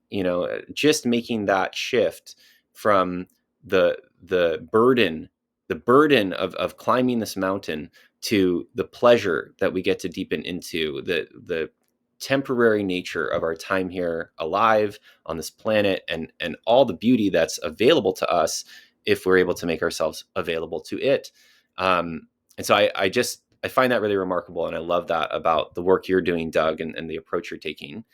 just making that shift from the burden of climbing this mountain, to the pleasure that we get to deepen into, the temporary nature of our time here alive on this planet, and all the beauty that's available to us if we're able to make ourselves available to it. And so I find that really remarkable, and I love that about the work you're doing, Doug, and the approach you're taking.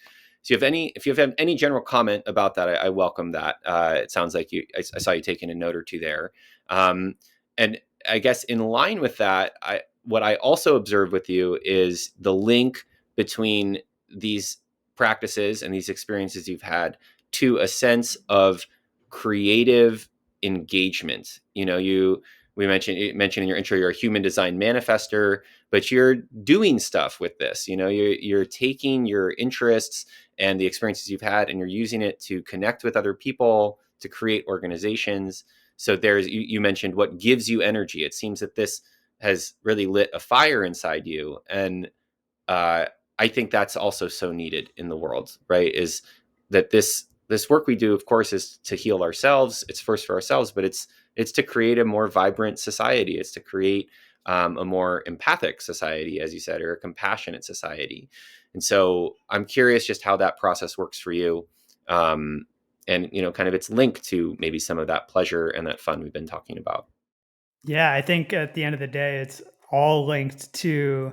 So if you have any general comment about that, I welcome that. It sounds like I saw you taking a note or two there. And I guess in line with that, what I also observed with you is the link between these practices and these experiences you've had to a sense of creative engagement. We mentioned in your intro, you're a human design manifester, but you're doing stuff with this. You're taking your interests and the experiences you've had, and you're using it to connect with other people, to create organizations. So you mentioned what gives you energy. It seems that this has really lit a fire inside you. And I think that's also so needed in the world, right? Is that this work we do, of course, is to heal ourselves. It's first for ourselves, but it's to create a more vibrant society. It's to create a more empathic society, as you said, or a compassionate society. And so I'm curious just how that process works for you. And kind of its link to maybe some of that pleasure and that fun we've been talking about. Yeah, I think at the end of the day, it's all linked to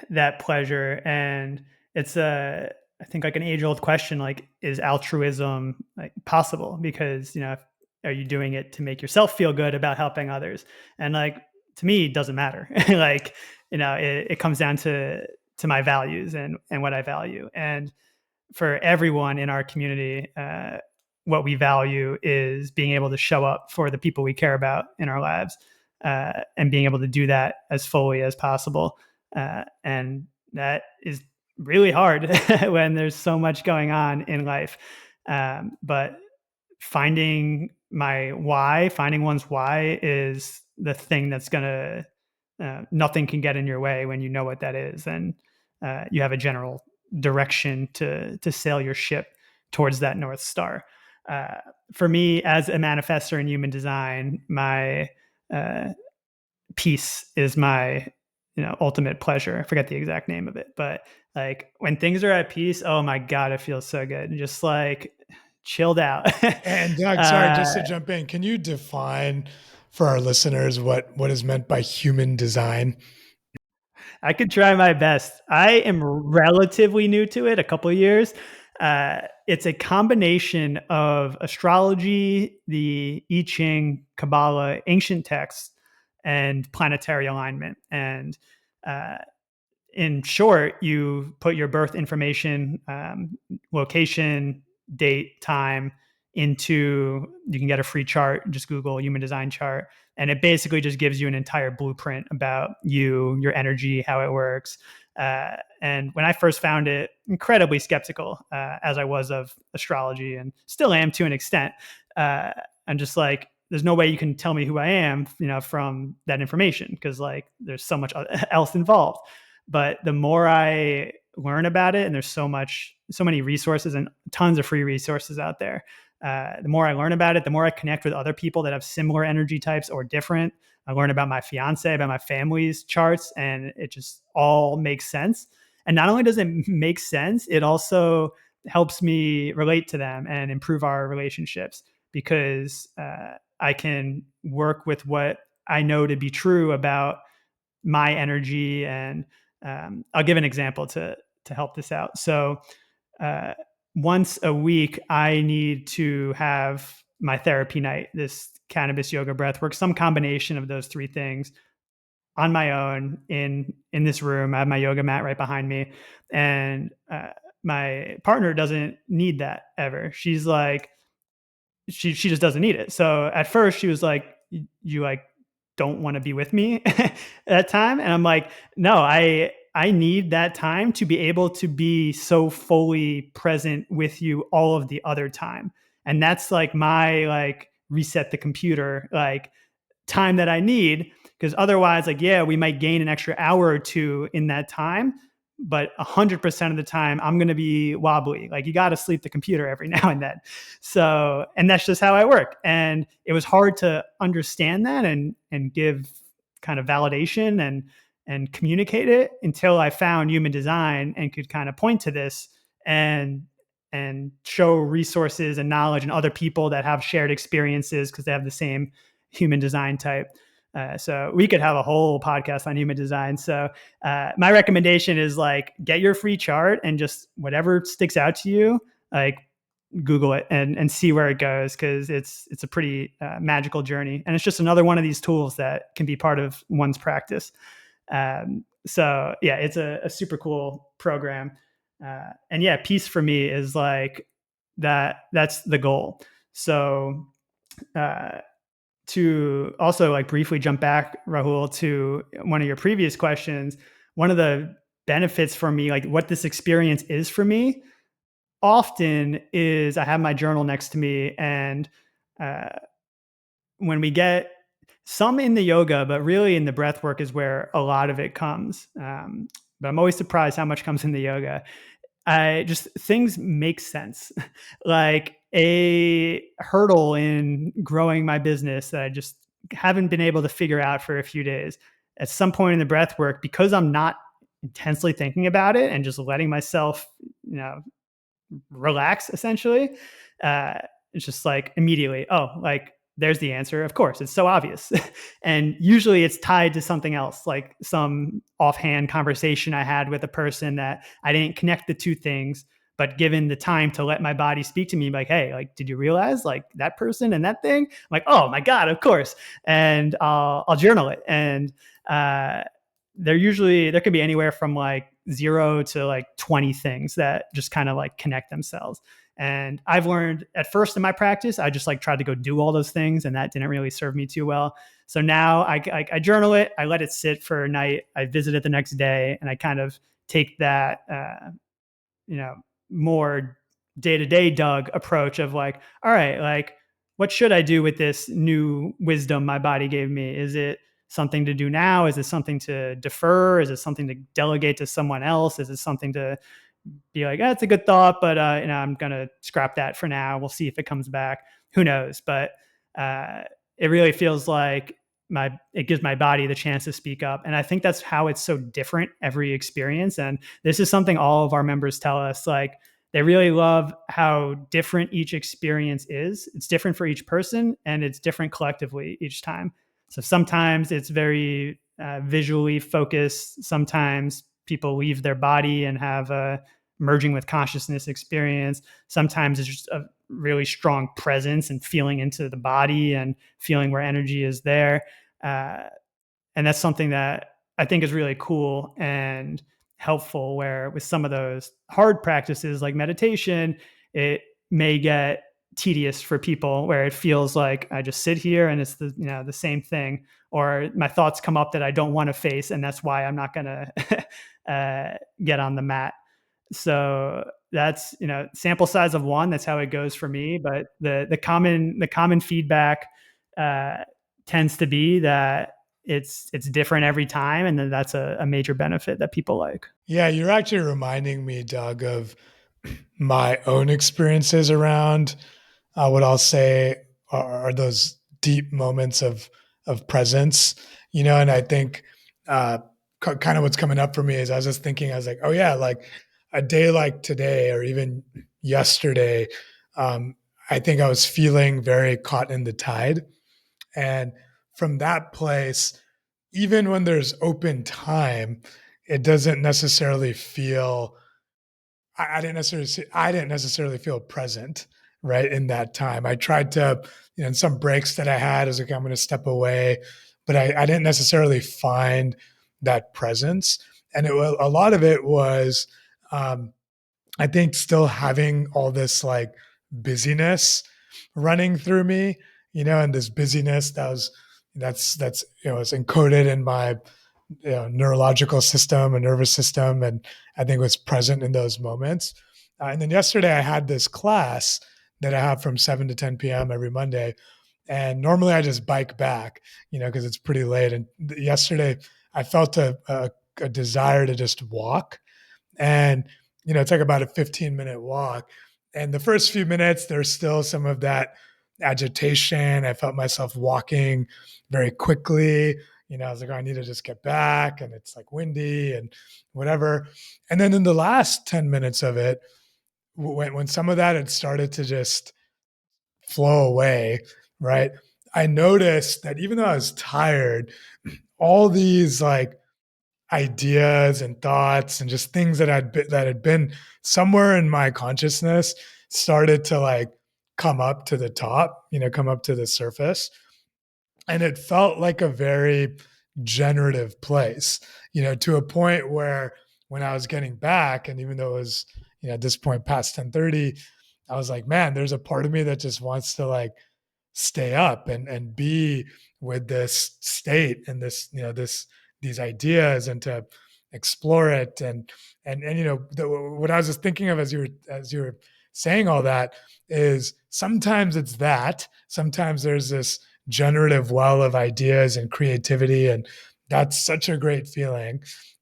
that pleasure. And it's I think like an age old question, like, is altruism like possible? Because, are you doing it to make yourself feel good about helping others? And like, to me, it doesn't matter. Like, it comes down to my values and what I value. And for everyone in our community, what we value is being able to show up for the people we care about in our lives, and being able to do that as fully as possible. And that is really hard when there's so much going on in life. But finding one's why is the thing that's going to, nothing can get in your way when you know what that is. And you have a general direction to sail your ship towards that North Star. For me, as a manifestor in human design, my peace is my ultimate pleasure. I forget the exact name of it, but like when things are at peace, oh my God, it feels so good. And just like chilled out. And Doug, sorry, just to jump in, can you define for our listeners what is meant by human design? I could try my best. I am relatively new to it, a couple of years. It's a combination of astrology, the I Ching, Kabbalah, ancient texts, and planetary alignment. And in short, you put your birth information, location, date, time into, you can get a free chart, just Google human design chart. And it basically just gives you an entire blueprint about you, your energy, how it works. And when I first found it, incredibly skeptical, as I was of astrology and still am to an extent. I'm just like, there's no way you can tell me who I am, from that information, because like there's so much else involved. But the more I learn about it, and there's so many resources and tons of free resources out there. The more I learn about it, the more I connect with other people that have similar energy types or different. I learn about my fiance, about my family's charts, and it just all makes sense. And not only does it make sense, it also helps me relate to them and improve our relationships, because I can work with what I know to be true about my energy. And I'll give an example to help this out. So once a week, I need to have my therapy night, this cannabis, yoga, breath work, some combination of those three things on my own in this room. I have my yoga mat right behind me. And my partner doesn't need that ever. She's like, she just doesn't need it. So at first she was like, you like don't want to be with me at that time? And I'm like, no, I need that time to be able to be so fully present with you all of the other time. And that's like my like reset the computer like time that I need, because otherwise, like, yeah, we might gain an extra hour or two in that time, but 100% of the time I'm going to be wobbly. Like, you got to sleep the computer every now and then. So, and that's just how I work. And it was hard to understand that and give kind of validation and communicate it until I found human design and could kind of point to this and show resources and knowledge and other people that have shared experiences because they have the same human design type. So we could have a whole podcast on human design. So my recommendation is like, get your free chart and just whatever sticks out to you, like Google it and see where it goes. Cause it's a pretty magical journey. And it's just another one of these tools that can be part of one's practice. So yeah, it's a super cool program. And yeah, peace for me is like that's the goal. So, to also like briefly jump back, Rahul, to one of your previous questions, one of the benefits for me, like what this experience is for me, often is I have my journal next to me, and when we get some in the yoga, but really in the breath work is where a lot of it comes. But I'm always surprised how much comes in the yoga. Things make sense. Like a hurdle in growing my business that I just haven't been able to figure out for a few days. At some point in the breath work, because I'm not intensely thinking about it and just letting myself, relax essentially, it's just like immediately, oh, like there's the answer. Of course, it's so obvious. And usually it's tied to something else, like some offhand conversation I had with a person that I didn't connect the two things, but given the time to let my body speak to me, like, hey, like, did you realize like that person and that thing? I'm like, oh my God, of course. And I'll journal it. And there could be anywhere from like 0 to like 20 things that just kind of like connect themselves. And I've learned at first in my practice, I just like tried to go do all those things, and that didn't really serve me too well. So now I journal it, I let it sit for a night, I visit it the next day, and I kind of take that, more day to day Doug approach of like, all right, like, what should I do with this new wisdom my body gave me? Is it something to do now? Is it something to defer? Is it something to delegate to someone else? Is it something to be like, that's a good thought, but I'm gonna scrap that for now. We'll see if it comes back. Who knows? But it really feels like it gives my body the chance to speak up, and I think that's how it's so different every experience. And this is something all of our members tell us, like they really love how different each experience is. It's different for each person, and it's different collectively each time. So sometimes it's very visually focused. Sometimes people leave their body and have a merging with consciousness experience. Sometimes it's just a really strong presence and feeling into the body and feeling where energy is there. And that's something that I think is really cool and helpful, where with some of those hard practices like meditation, it may get tedious for people, where it feels like I just sit here and it's the same thing, or my thoughts come up that I don't want to face, and that's why I'm not going to get on the mat. So that's, sample size of one. That's how it goes for me. But the common feedback tends to be that it's different every time, and then that's a major benefit that people like. Yeah, you're actually reminding me, Doug, of my own experiences around what I'll say are those deep moments of presence, and I think kind of what's coming up for me is I was just thinking, I was like, oh yeah, like a day like today or even yesterday, I think I was feeling very caught in the tide. And from that place, even when there's open time, it doesn't necessarily feel I didn't necessarily feel present right in that time. I tried to, in some breaks that I had, I was like, I'm going to step away, but I didn't necessarily find that presence. And a lot of it was, I think, still having all this like busyness running through me, and this busyness that's it's encoded in my neurological system and nervous system, and I think was present in those moments. And then yesterday I had this class that I have from 7 to 10 p.m. every Monday, and normally I just bike back, because it's pretty late. And yesterday I felt a desire to just walk, and it's like about a 15-minute walk. And the first few minutes, there's still some of that agitation. I felt myself walking very quickly. I was like, oh, I need to just get back. And it's like windy and whatever. And then in the last 10 minutes of it, when some of that had started to just flow away, right? I noticed that even though I was tired, all these like ideas and thoughts and just things that had been somewhere in my consciousness started to like come up to the top, come up to the surface. And it felt like a very generative place, to a point where when I was getting back, and even though it was, at this point past 10:30, I was like, man, there's a part of me that just wants to like stay up and be with this state and this, these ideas, and to explore it. And what I was just thinking of as you were saying all that is sometimes it's that, sometimes there's this generative well of ideas and creativity, and that's such a great feeling.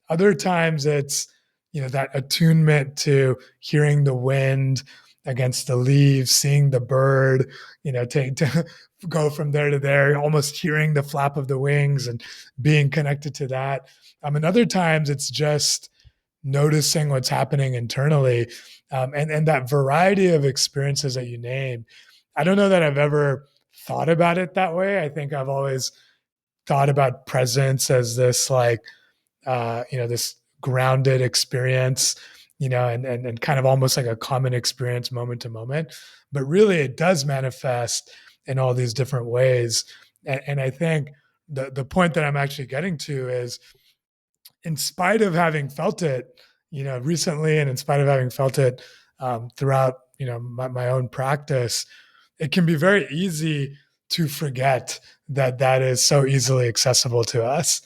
Other times it's, that attunement to hearing the wind against the leaves, seeing the bird, to go from there to there, almost hearing the flap of the wings and being connected to that. And other times it's just noticing what's happening internally. And that variety of experiences that you named, I don't know that I've ever thought about it that way. I think I've always thought about presence as this like, this grounded experience, and kind of almost like a common experience moment to moment. But really, it does manifest in all these different ways. And I think the point that I'm actually getting to is, in spite of having felt it, recently, and in spite of having felt it throughout, my own practice, it can be very easy to forget that that is so easily accessible to us.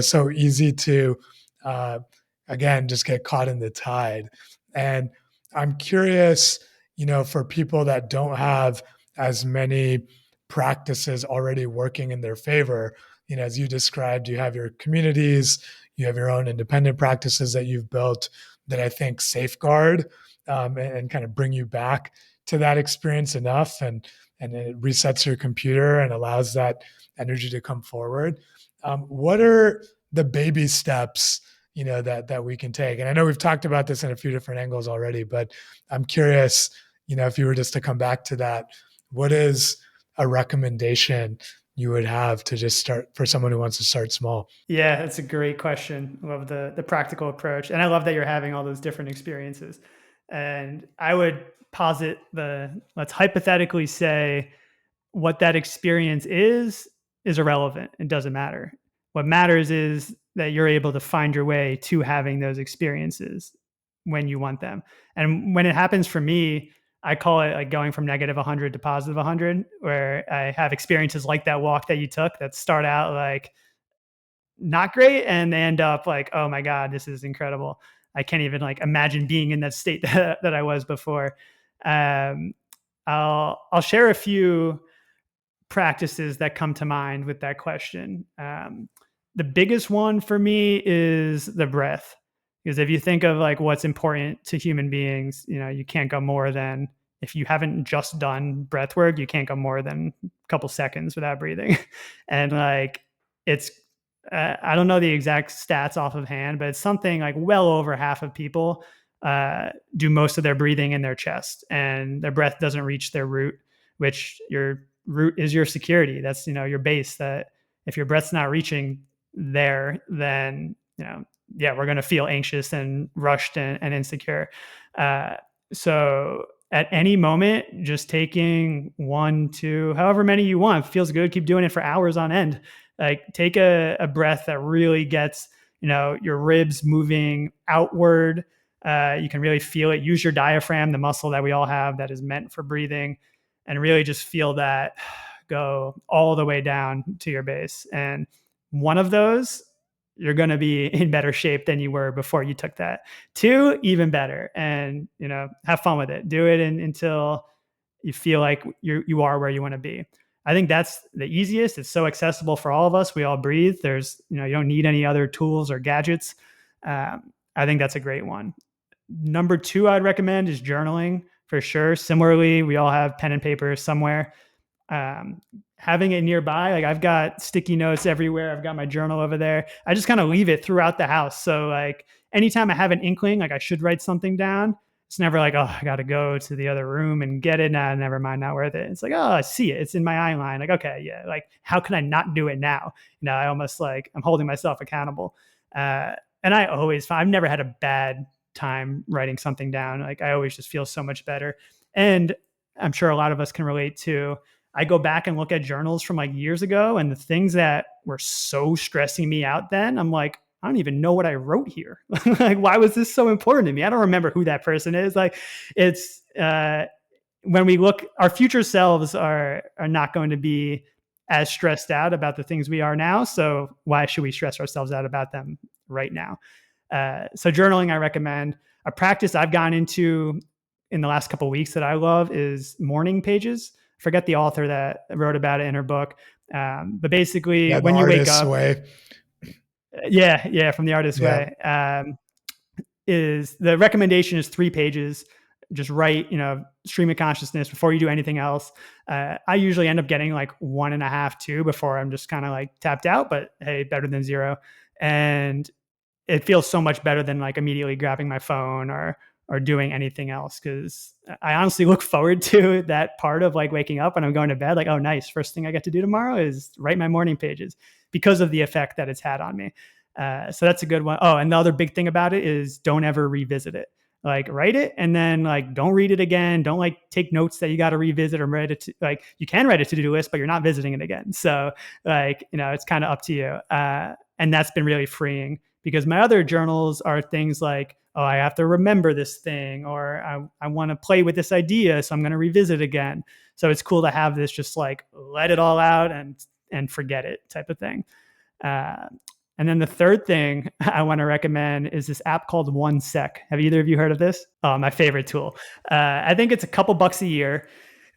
So easy to, uh, again, just get caught in the tide. And I'm curious, for people that don't have as many practices already working in their favor, as you described, you have your communities, you have your own independent practices that you've built that I think safeguard, and kind of bring you back to that experience enough, and it resets your computer and allows that energy to come forward. What are the baby steps, that we can take? And I know we've talked about this in a few different angles already, but I'm curious, if you were just to come back to that, what is a recommendation you would have to just start for someone who wants to start small? Yeah, that's a great question. Love the practical approach, and I love that you're having all those different experiences. And I would posit let's hypothetically say what that experience is irrelevant. It doesn't matter. What matters is that you're able to find your way to having those experiences when you want them. And when it happens for me, I call it like going from negative 100 to positive 100, where I have experiences like that walk that you took that start out like not great and they end up like, oh my God, this is incredible. I can't even like imagine being in that state that I was before. Um, I'll share a few practices that come to mind with that question. The biggest one for me is the breath, because if you think of like what's important to human beings, you can't go more than, if you haven't just done breath work, you can't go more than a couple seconds without breathing. And like, it's, I don't know the exact stats off of hand, but it's something like well over half of people do most of their breathing in their chest, and their breath doesn't reach their root, which your root is your security. That's, your base. That if your breath's not reaching there, then, yeah, we're going to feel anxious and rushed and insecure. Uh, so at any moment, just taking 1, 2, however many you want, feels good. Keep doing it for hours on end. Like take a breath that really gets, your ribs moving outward. You can really feel it. Use your diaphragm, the muscle that we all have that is meant for breathing, and really just feel that go all the way down to your base. And one of those, you're going to be in better shape than you were before you took that. 2, even better. And, have fun with it. Do it until you feel like you are where you want to be. I think that's the easiest. It's so accessible for all of us. We all breathe. There's, you don't need any other tools or gadgets. I think that's a great one. Number 2 I'd recommend is journaling, for sure. Similarly, we all have pen and paper somewhere. Having it nearby, like I've got sticky notes everywhere. I've got my journal over there. I just kind of leave it throughout the house. So like anytime I have an inkling, like I should write something down, it's never like, oh, I got to go to the other room and get it. Nah, never mind, not worth it. It's like, oh, I see it. It's in my eye line. Like, okay, yeah. Like, how can I not do it now? I almost like I'm holding myself accountable. And I've never had a bad time writing something down. Like I always just feel so much better. And I'm sure a lot of us can relate to, I go back and look at journals from like years ago, and the things that were so stressing me out then, I'm like, I don't even know what I wrote here. Like, why was this so important to me? I don't remember who that person is. Like, it's when we look, our future selves are not going to be as stressed out about the things we are now. So why should we stress ourselves out about them right now? So journaling, I recommend. A practice I've gone into in the last couple of weeks that I love is morning pages. I forget the author that wrote about it in her book. But basically, when you wake up, way. Yeah, from the artist's way, is the recommendation is 3 pages. Just write, stream of consciousness before you do anything else. I usually end up getting like 1.5, 2 before I'm just kind of like tapped out, but hey, better than 0. And it feels so much better than like immediately grabbing my phone or or doing anything else. Cause I honestly look forward to that part of like waking up when I'm going to bed. Like, oh, nice. First thing I get to do tomorrow is write my morning pages because of the effect that it's had on me. So that's a good one. Oh, and the other big thing about it is don't ever revisit it. Like write it and then like don't read it again. Don't like take notes that you got to revisit or write it to, like you can write a to-do list, but you're not visiting it again. So like, it's kind of up to you. And that's been really freeing because my other journals are things like, oh, I have to remember this thing, or I want to play with this idea, so I'm going to revisit again. So it's cool to have this just like let it all out and forget it type of thing. And then the third thing I want to recommend is this app called 1Sec. Have either of you heard of this? Oh, my favorite tool. I think it's a couple bucks a year.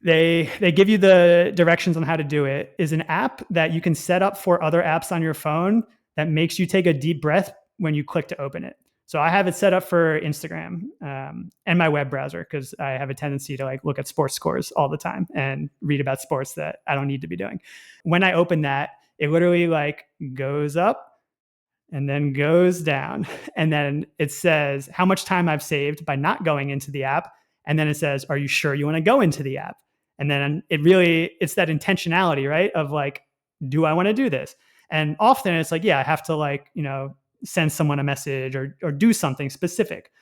They give you the directions on how to do it. Is an app that you can set up for other apps on your phone that makes you take a deep breath when you click to open it. So I have it set up for Instagram and my web browser because I have a tendency to like look at sports scores all the time and read about sports that I don't need to be doing. When I open that, it literally like goes up and then goes down. And then it says how much time I've saved by not going into the app. And then it says, are you sure you want to go into the app? And then it's that intentionality, right? Of like, do I want to do this? And often it's like, yeah, I have to like, send someone a message or do something specific.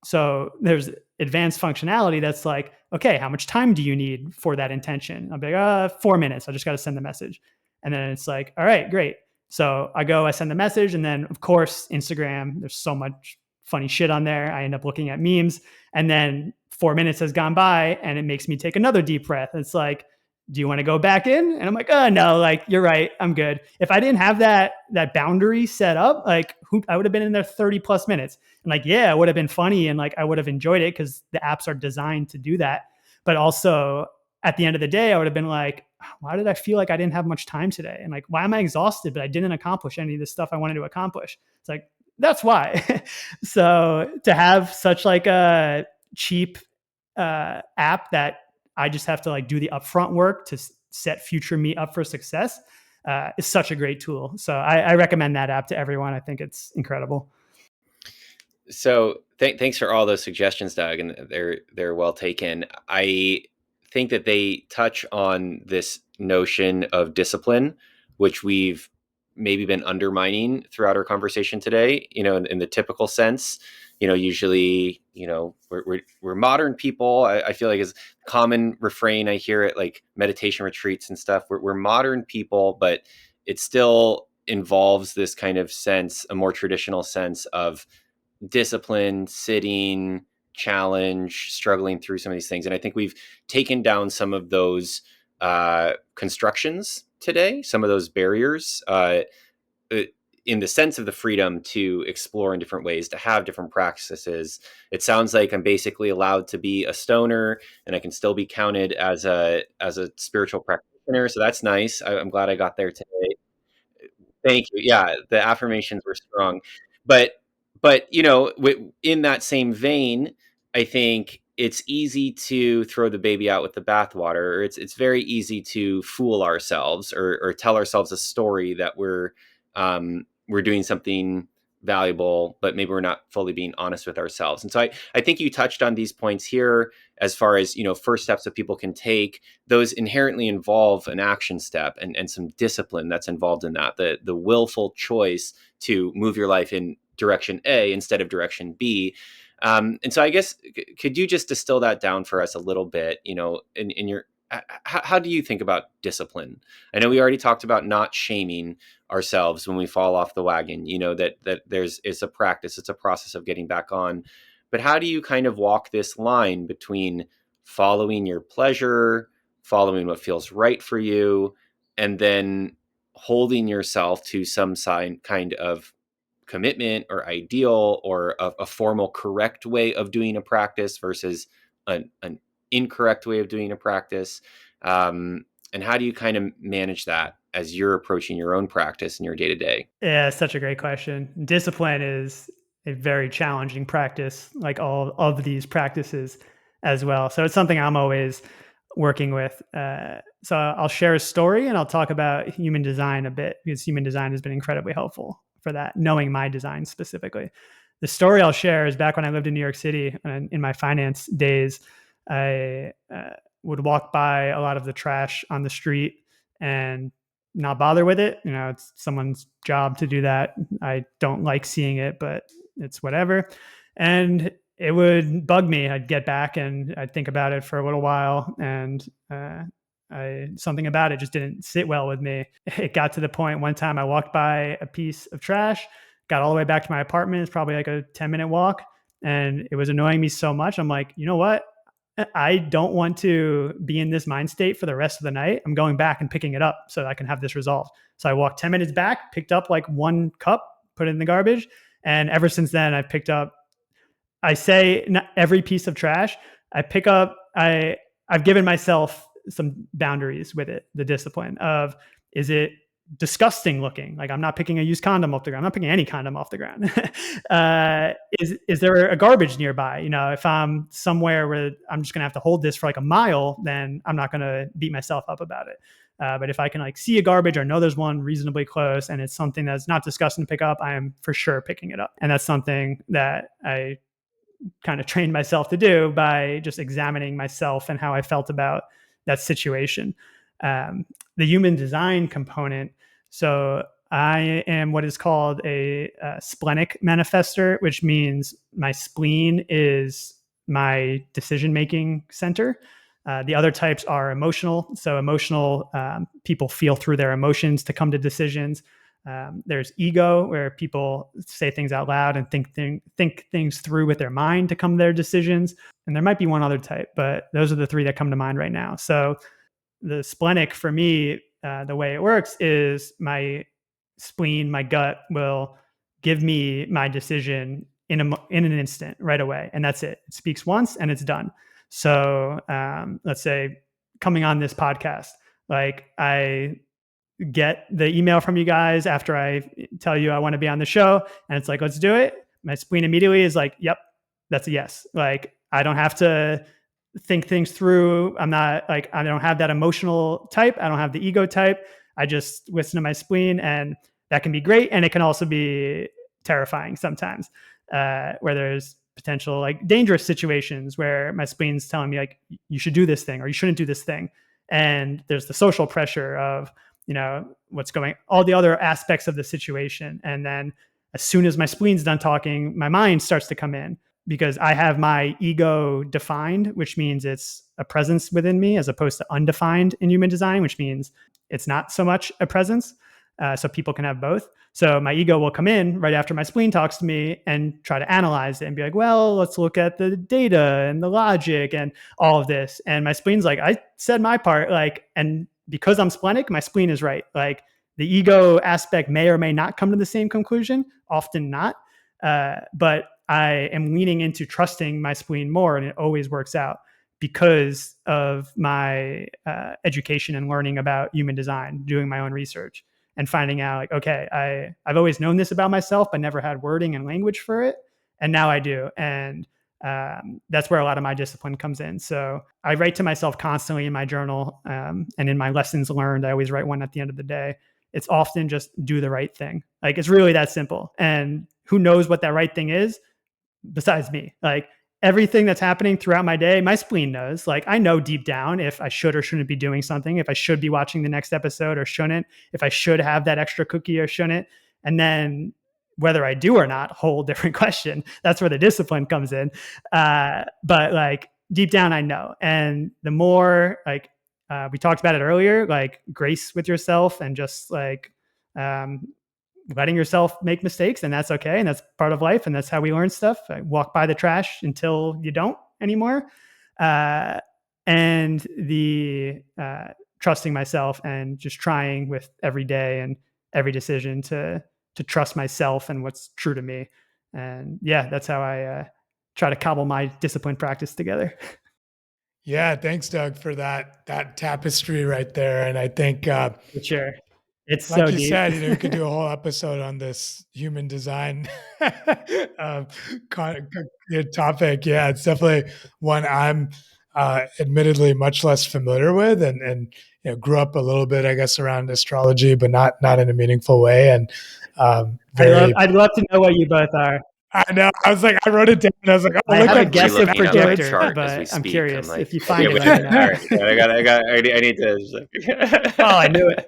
So there's advanced functionality that's like, okay, how much time do you need for that intention? I'll be like, 4 minutes. I just got to send the message. And then it's like, all right, great. So I send the message. And then of course, Instagram, there's so much funny shit on there. I end up looking at memes and then 4 minutes has gone by and it makes me take another deep breath. It's like, do you want to go back in? And I'm like, oh no, like you're right. I'm good. If I didn't have that boundary set up, like I would have been in there 30 plus minutes. And like, yeah, it would have been funny. And like, I would have enjoyed it because the apps are designed to do that. But also at the end of the day, I would have been like, why did I feel like I didn't have much time today? And like, why am I exhausted, but I didn't accomplish any of the stuff I wanted to accomplish? It's like, that's why. So to have such like a cheap app that I just have to like do the upfront work to set future me up for success is such a great tool. So I recommend that app to everyone. I think it's incredible. So thanks for all those suggestions, Doug, and they're well taken. I think that they touch on this notion of discipline, which we've maybe been undermining throughout our conversation today. In the typical sense, usually, we're modern people. I feel like is a common refrain. I hear it like meditation retreats and stuff. We're modern people, but it still involves this kind of sense, a more traditional sense of discipline, sitting, challenge, struggling through some of these things. And I think we've taken down some of those constructions today, some of those barriers in the sense of the freedom to explore in different ways, to have different practices. It sounds like I'm basically allowed to be a stoner and I can still be counted as a spiritual practitioner. So that's nice. I'm glad I got there today. Thank you. Yeah, the affirmations were strong, but in that same vein, I think it's easy to throw the baby out with the bathwater. Or it's very easy to fool ourselves or tell ourselves a story that we're doing something valuable, but maybe we're not fully being honest with ourselves. And so I think you touched on these points here as far as, first steps that people can take. Those inherently involve an action step and some discipline that's involved in that, the willful choice to move your life in direction A instead of direction B. And so I guess, could you just distill that down for us a little bit, in your, how do you think about discipline? I know we already talked about not shaming ourselves when we fall off the wagon, that it's a practice, it's a process of getting back on. But how do you kind of walk this line between following your pleasure, following what feels right for you, and then holding yourself to some kind of commitment or ideal or a formal correct way of doing a practice versus an incorrect way of doing a practice? And how do you kind of manage that as you're approaching your own practice in your day-to-day? Yeah, such a great question. Discipline is a very challenging practice, like all of these practices as well. So it's something I'm always working with. So I'll share a story and I'll talk about human design a bit because human design has been incredibly helpful for that, knowing my design specifically. the story I'll share is back when I lived in New York City in my finance days, I would walk by a lot of the trash on the street and not bother with it. You know, it's someone's job to do that. I don't like seeing it, but it's whatever. And it would bug me. I'd get back and I'd think about it for a little while, and something about it just didn't sit well with me. It got to the point one time I walked by a piece of trash, got all the way back to my apartment. It's probably like a 10-minute walk, and it was annoying me so much. I'm like, you know what? I don't want to be in this mind state for the rest of the night. I'm going back and picking it up so that I can have this resolved. So I walked 10 minutes back, picked up like one cup, put it in the garbage. And ever since then, I've picked up, I say not every piece of trash I pick up, I've given myself some boundaries with it, the discipline of, is it disgusting looking? Like, I'm not picking a used condom off the ground. I'm not picking any condom off the ground. Is there a garbage nearby? You know, if I'm somewhere where I'm just going to have to hold this for like a mile, then I'm not going to beat myself up about it. But if I can like see a garbage or know there's one reasonably close and it's something that's not disgusting to pick up, I am for sure picking it up. And that's something that I kind of trained myself to do by just examining myself and how I felt about that situation. The human design component. So I am what is called a splenic manifester, which means my spleen is my decision-making center. The other types are emotional. So emotional, people feel through their emotions to come to decisions. There's ego, where people say things out loud and think things through with their mind to come to their decisions. And there might be one other type, but those are the three that come to mind right now. So the splenic for me, the way it works is my spleen, my gut will give me my decision in an instant right away. And that's it. It speaks once and it's done. So let's say coming on this podcast, like I get the email from you guys after I tell you I want to be on the show, and it's like, let's do it. My spleen immediately is like, yep, that's a yes. Like, I don't have to think things through. I'm not like, I don't have that emotional type. I don't have the ego type. I just listen to my spleen, and that can be great. And it can also be terrifying sometimes, where there's potential like dangerous situations where my spleen's telling me like, you should do this thing or you shouldn't do this thing. And there's the social pressure of, you know, what's going, all the other aspects of the situation. And then as soon as my spleen's done talking, my mind starts to come in, because I have my ego defined, which means it's a presence within me, as opposed to undefined in human design, which means it's not so much a presence. So people can have both. So my ego will come in right after my spleen talks to me and try to analyze it and be like, well, let's look at the data and the logic and all of this. And my spleen's like, I said my part, like, and because I'm splenic, my spleen is right. Like, the ego aspect may or may not come to the same conclusion, often not. But I am leaning into trusting my spleen more, and it always works out because of my education and learning about human design, doing my own research and finding out like, okay, I've always known this about myself, but never had wording and language for it. And now I do. And that's where a lot of my discipline comes in. So I write to myself constantly in my journal, and in my lessons learned, I always write one at the end of the day. It's often just do the right thing. Like, it's really that simple. And who knows what that right thing is besides me? Like, everything that's happening throughout my day, my spleen knows. Like, I know deep down if I should or shouldn't be doing something, if I should be watching the next episode or shouldn't, if I should have that extra cookie or shouldn't. And then whether I do or not, whole different question. That's where the discipline comes in. But like, deep down, I know. And the more, like, we talked about it earlier, like grace with yourself and just like letting yourself make mistakes, and that's okay. And that's part of life. And that's how we learn stuff. I walk by the trash until you don't anymore. And the trusting myself and just trying with every day and every decision to trust myself and what's true to me. And yeah, that's how I try to cobble my discipline practice together. Yeah, thanks, Doug, for that tapestry right there. And I think, For sure, it's like so you deep. said, you know, we could do a whole episode on this human design topic. Yeah, it's definitely one I'm admittedly much less familiar with, and you know, grew up a little bit, I guess, around astrology, but not in a meaningful way. And I'd love to know what you both are. I know. I was like, I wrote it down. And I was like, oh, I look have a at guess of Looking up my projector, chart as we but I'm speak. I'm curious. like, If you okay, find it, which let me one? know. All right, I need to. Oh, I knew it.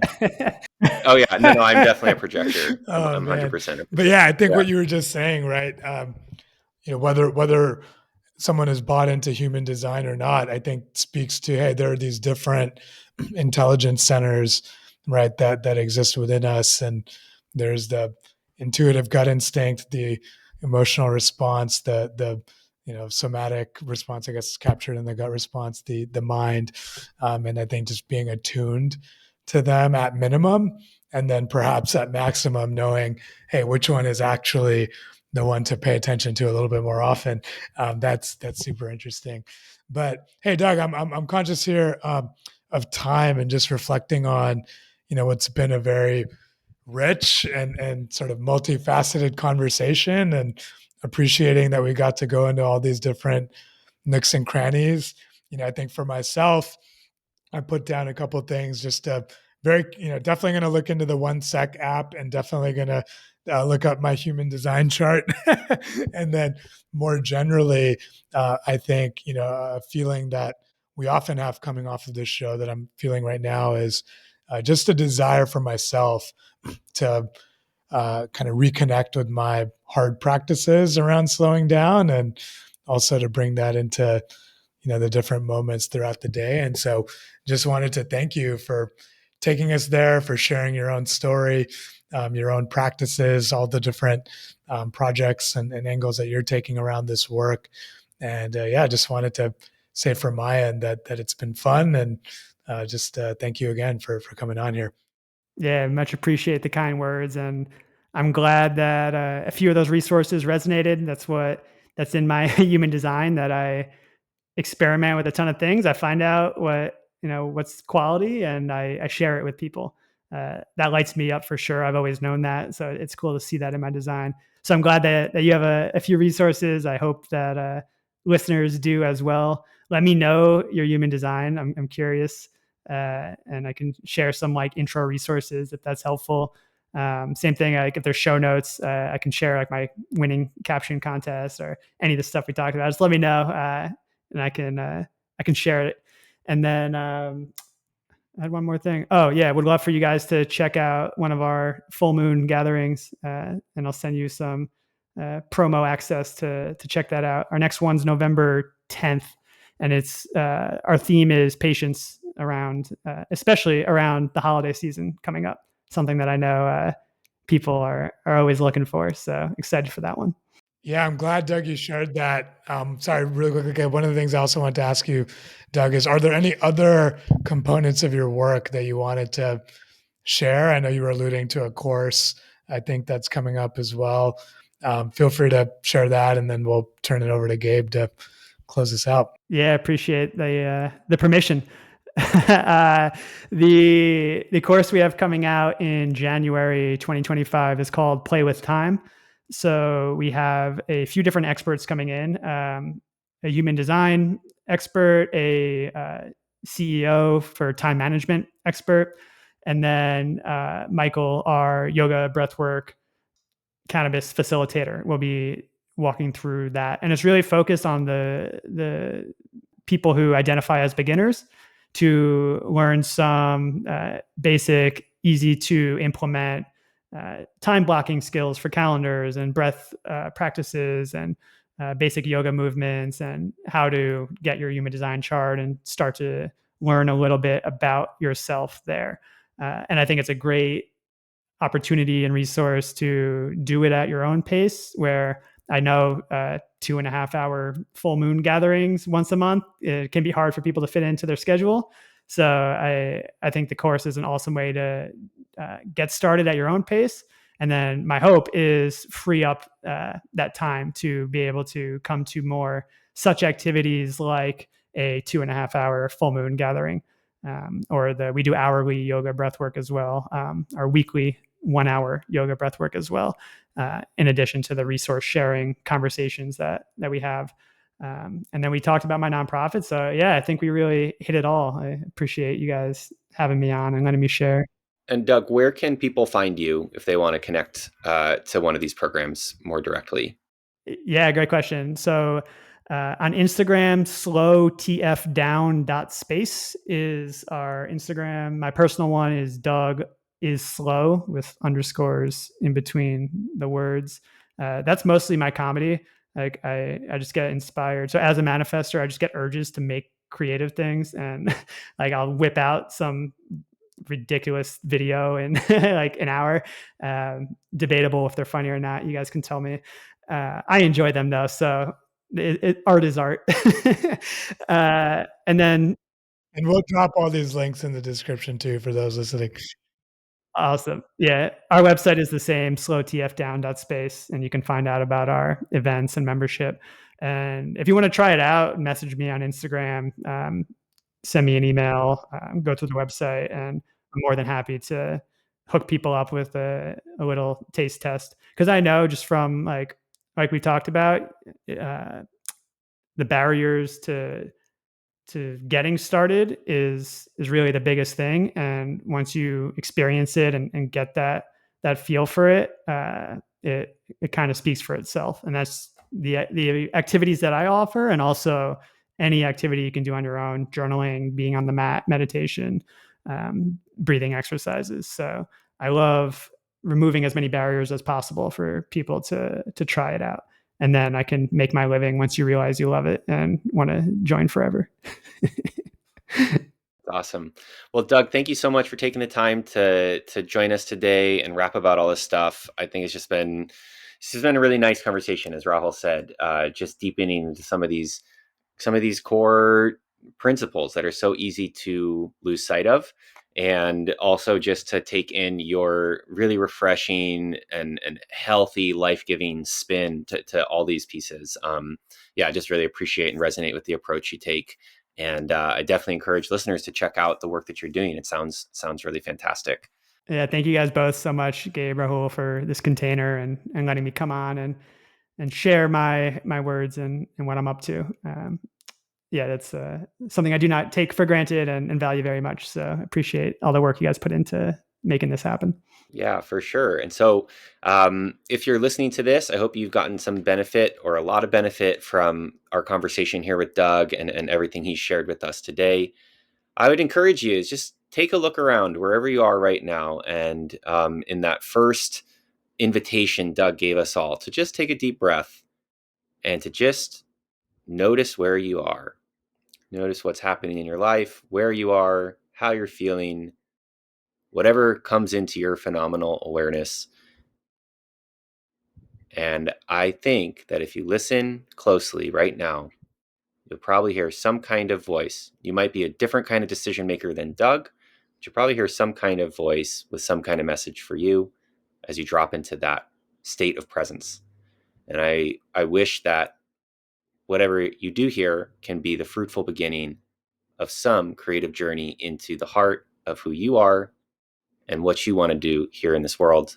Oh yeah, no, I'm definitely a projector. I'm oh man. 100% a But yeah, projector. I think Yeah. what you were just saying, right? Whether someone is bought into human design or not, I think speaks to, hey, there are these different intelligence centers, right, that exist within us, and there's the intuitive gut instinct, the emotional response, the somatic response, I guess, is captured in the gut response, the mind, and I think just being attuned to them at minimum, and then perhaps at maximum, knowing, hey, which one is actually the one to pay attention to a little bit more often. That's super interesting. But hey, Doug, I'm conscious here of time and just reflecting on, what's been a very rich and sort of multifaceted conversation, and appreciating that we got to go into all these different nooks and crannies. I think for myself, I put down a couple of things, just very, definitely going to look into the 1 Sec app, and definitely going to look up my human design chart. And then more generally, I think, a feeling that we often have coming off of this show that I'm feeling right now is just a desire for myself to kind of reconnect with my hard practices around slowing down, and also to bring that into the different moments throughout the day. And so just wanted to thank you for taking us there, for sharing your own story, your own practices, all the different projects and angles that you're taking around this work. And yeah, just wanted to say from my end that it's been fun, and just thank you again for coming on here. Yeah, much appreciate the kind words, and I'm glad that a few of those resources resonated. That's in my human design, that I experiment with a ton of things. I find out what's quality, and I share it with people. That lights me up for sure. I've always known that, so it's cool to see that in my design. So I'm glad that you have a few resources. I hope that listeners do as well. Let me know your human design. I'm curious, and I can share some like intro resources if that's helpful. Same thing, like if there's show notes, I can share like my winning caption contest or any of the stuff we talked about. Just let me know, and I can share it. And then I had one more thing. Oh yeah, would love for you guys to check out one of our full moon gatherings, and I'll send you some promo access to check that out. Our next one's November 10th, and it's our theme is patience around, especially around the holiday season coming up. Something that I know people are always looking for. So excited for that one. Yeah, I'm glad, Doug, you shared that. Sorry, really quickly. One of the things I also wanted to ask you, Doug, is are there any other components of your work that you wanted to share? I know you were alluding to a course, I think that's coming up as well. Feel free to share that, and then we'll turn it over to Gabe to close this out. Yeah, appreciate the permission. The course we have coming out in January 2025 is called Play with Time. So we have a few different experts coming in, a human design expert, a CEO for time management expert, and then Michael, our yoga breathwork cannabis facilitator, will be walking through that. And it's really focused on the people who identify as beginners to learn some basic, easy to implement time blocking skills for calendars and breath practices and basic yoga movements, and how to get your human design chart and start to learn a little bit about yourself there. And I think it's a great opportunity and resource to do it at your own pace, where I know 2.5 hour full moon gatherings once a month, it can be hard for people to fit into their schedule. So I think the course is an awesome way to get started at your own pace. And then my hope is free up that time to be able to come to more such activities like a 2.5 hour full moon gathering, or we do hourly yoga breath work as well, our weekly 1 hour yoga breath work as well, in addition to the resource sharing conversations that we have. And then we talked about my nonprofit. So yeah, I think we really hit it all. I appreciate you guys having me on and letting me share. And Doug, where can people find you if they want to connect to one of these programs more directly? Yeah, great question. So on Instagram, slowtfdown.space is our Instagram. My personal one is Doug is slow with underscores in between the words. That's mostly my comedy. Like I just get inspired. So as a manifester, I just get urges to make creative things, and like I'll whip out some ridiculous video in like an hour. Debatable if they're funny or not. You guys can tell me. I enjoy them though, so art is art. And then And we'll drop all these links in the description too for those listening. awesome. Yeah. Our website is the same, slowtfdown.space, and you can find out about our events and membership. And if you want to try it out, message me on Instagram, send me an email, go to the website, and I'm more than happy to hook people up with a little taste test. Because I know just from like we talked about, the barriers to getting started is really the biggest thing. And once you experience it and get that feel for it, it kind of speaks for itself. And that's the activities that I offer, and also any activity you can do on your own: journaling, being on the mat, meditation, breathing exercises. So I love removing as many barriers as possible for people to try it out. And then I can make my living once you realize you love it and want to join forever. Awesome. Well, Doug, thank you so much for taking the time to join us today and rap about all this stuff. I think this has been a really nice conversation, as Rahul said, just deepening into some of these core principles that are so easy to lose sight of, and also just to take in your really refreshing and healthy, life-giving spin to all these pieces. I just really appreciate and resonate with the approach you take. And I definitely encourage listeners to check out the work that you're doing. It sounds really fantastic. Yeah, thank you guys both so much, Gabe, Rahul, for this container and letting me come on and share my words and what I'm up to. That's something I do not take for granted and value very much. So I appreciate all the work you guys put into making this happen. Yeah, for sure. And so if you're listening to this, I hope you've gotten some benefit or a lot of benefit from our conversation here with Doug and everything he shared with us today. I would encourage you is just take a look around wherever you are right now. And in that first invitation Doug gave us all to just take a deep breath and to just notice where you are. Notice what's happening in your life, where you are, how you're feeling, whatever comes into your phenomenal awareness. And I think that if you listen closely right now, you'll probably hear some kind of voice. You might be a different kind of decision maker than Doug, but you'll probably hear some kind of voice with some kind of message for you as you drop into that state of presence. And I wish that whatever you do hear can be the fruitful beginning of some creative journey into the heart of who you are and what you want to do here in this world,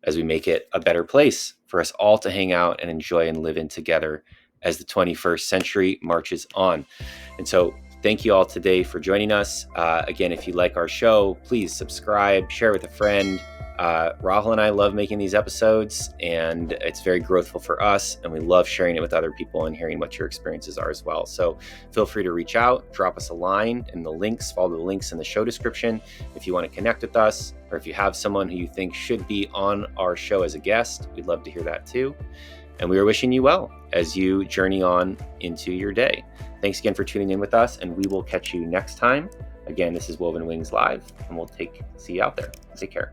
as we make it a better place for us all to hang out and enjoy and live in together as the 21st century marches on. And so thank you all today for joining us. Again, if you like our show, please subscribe, share with a friend. Rahul and I love making these episodes, and it's very growthful for us, and we love sharing it with other people and hearing what your experiences are as well. So feel free to reach out, drop us a line, and follow the links in the show description if you want to connect with us, or if you have someone who you think should be on our show as a guest. We'd love to hear that too. And we are wishing you well as you journey on into your day. Thanks again for tuning in with us, and we will catch you next time. Again, this is Woven Wings Live, and we'll see you out there. Take care.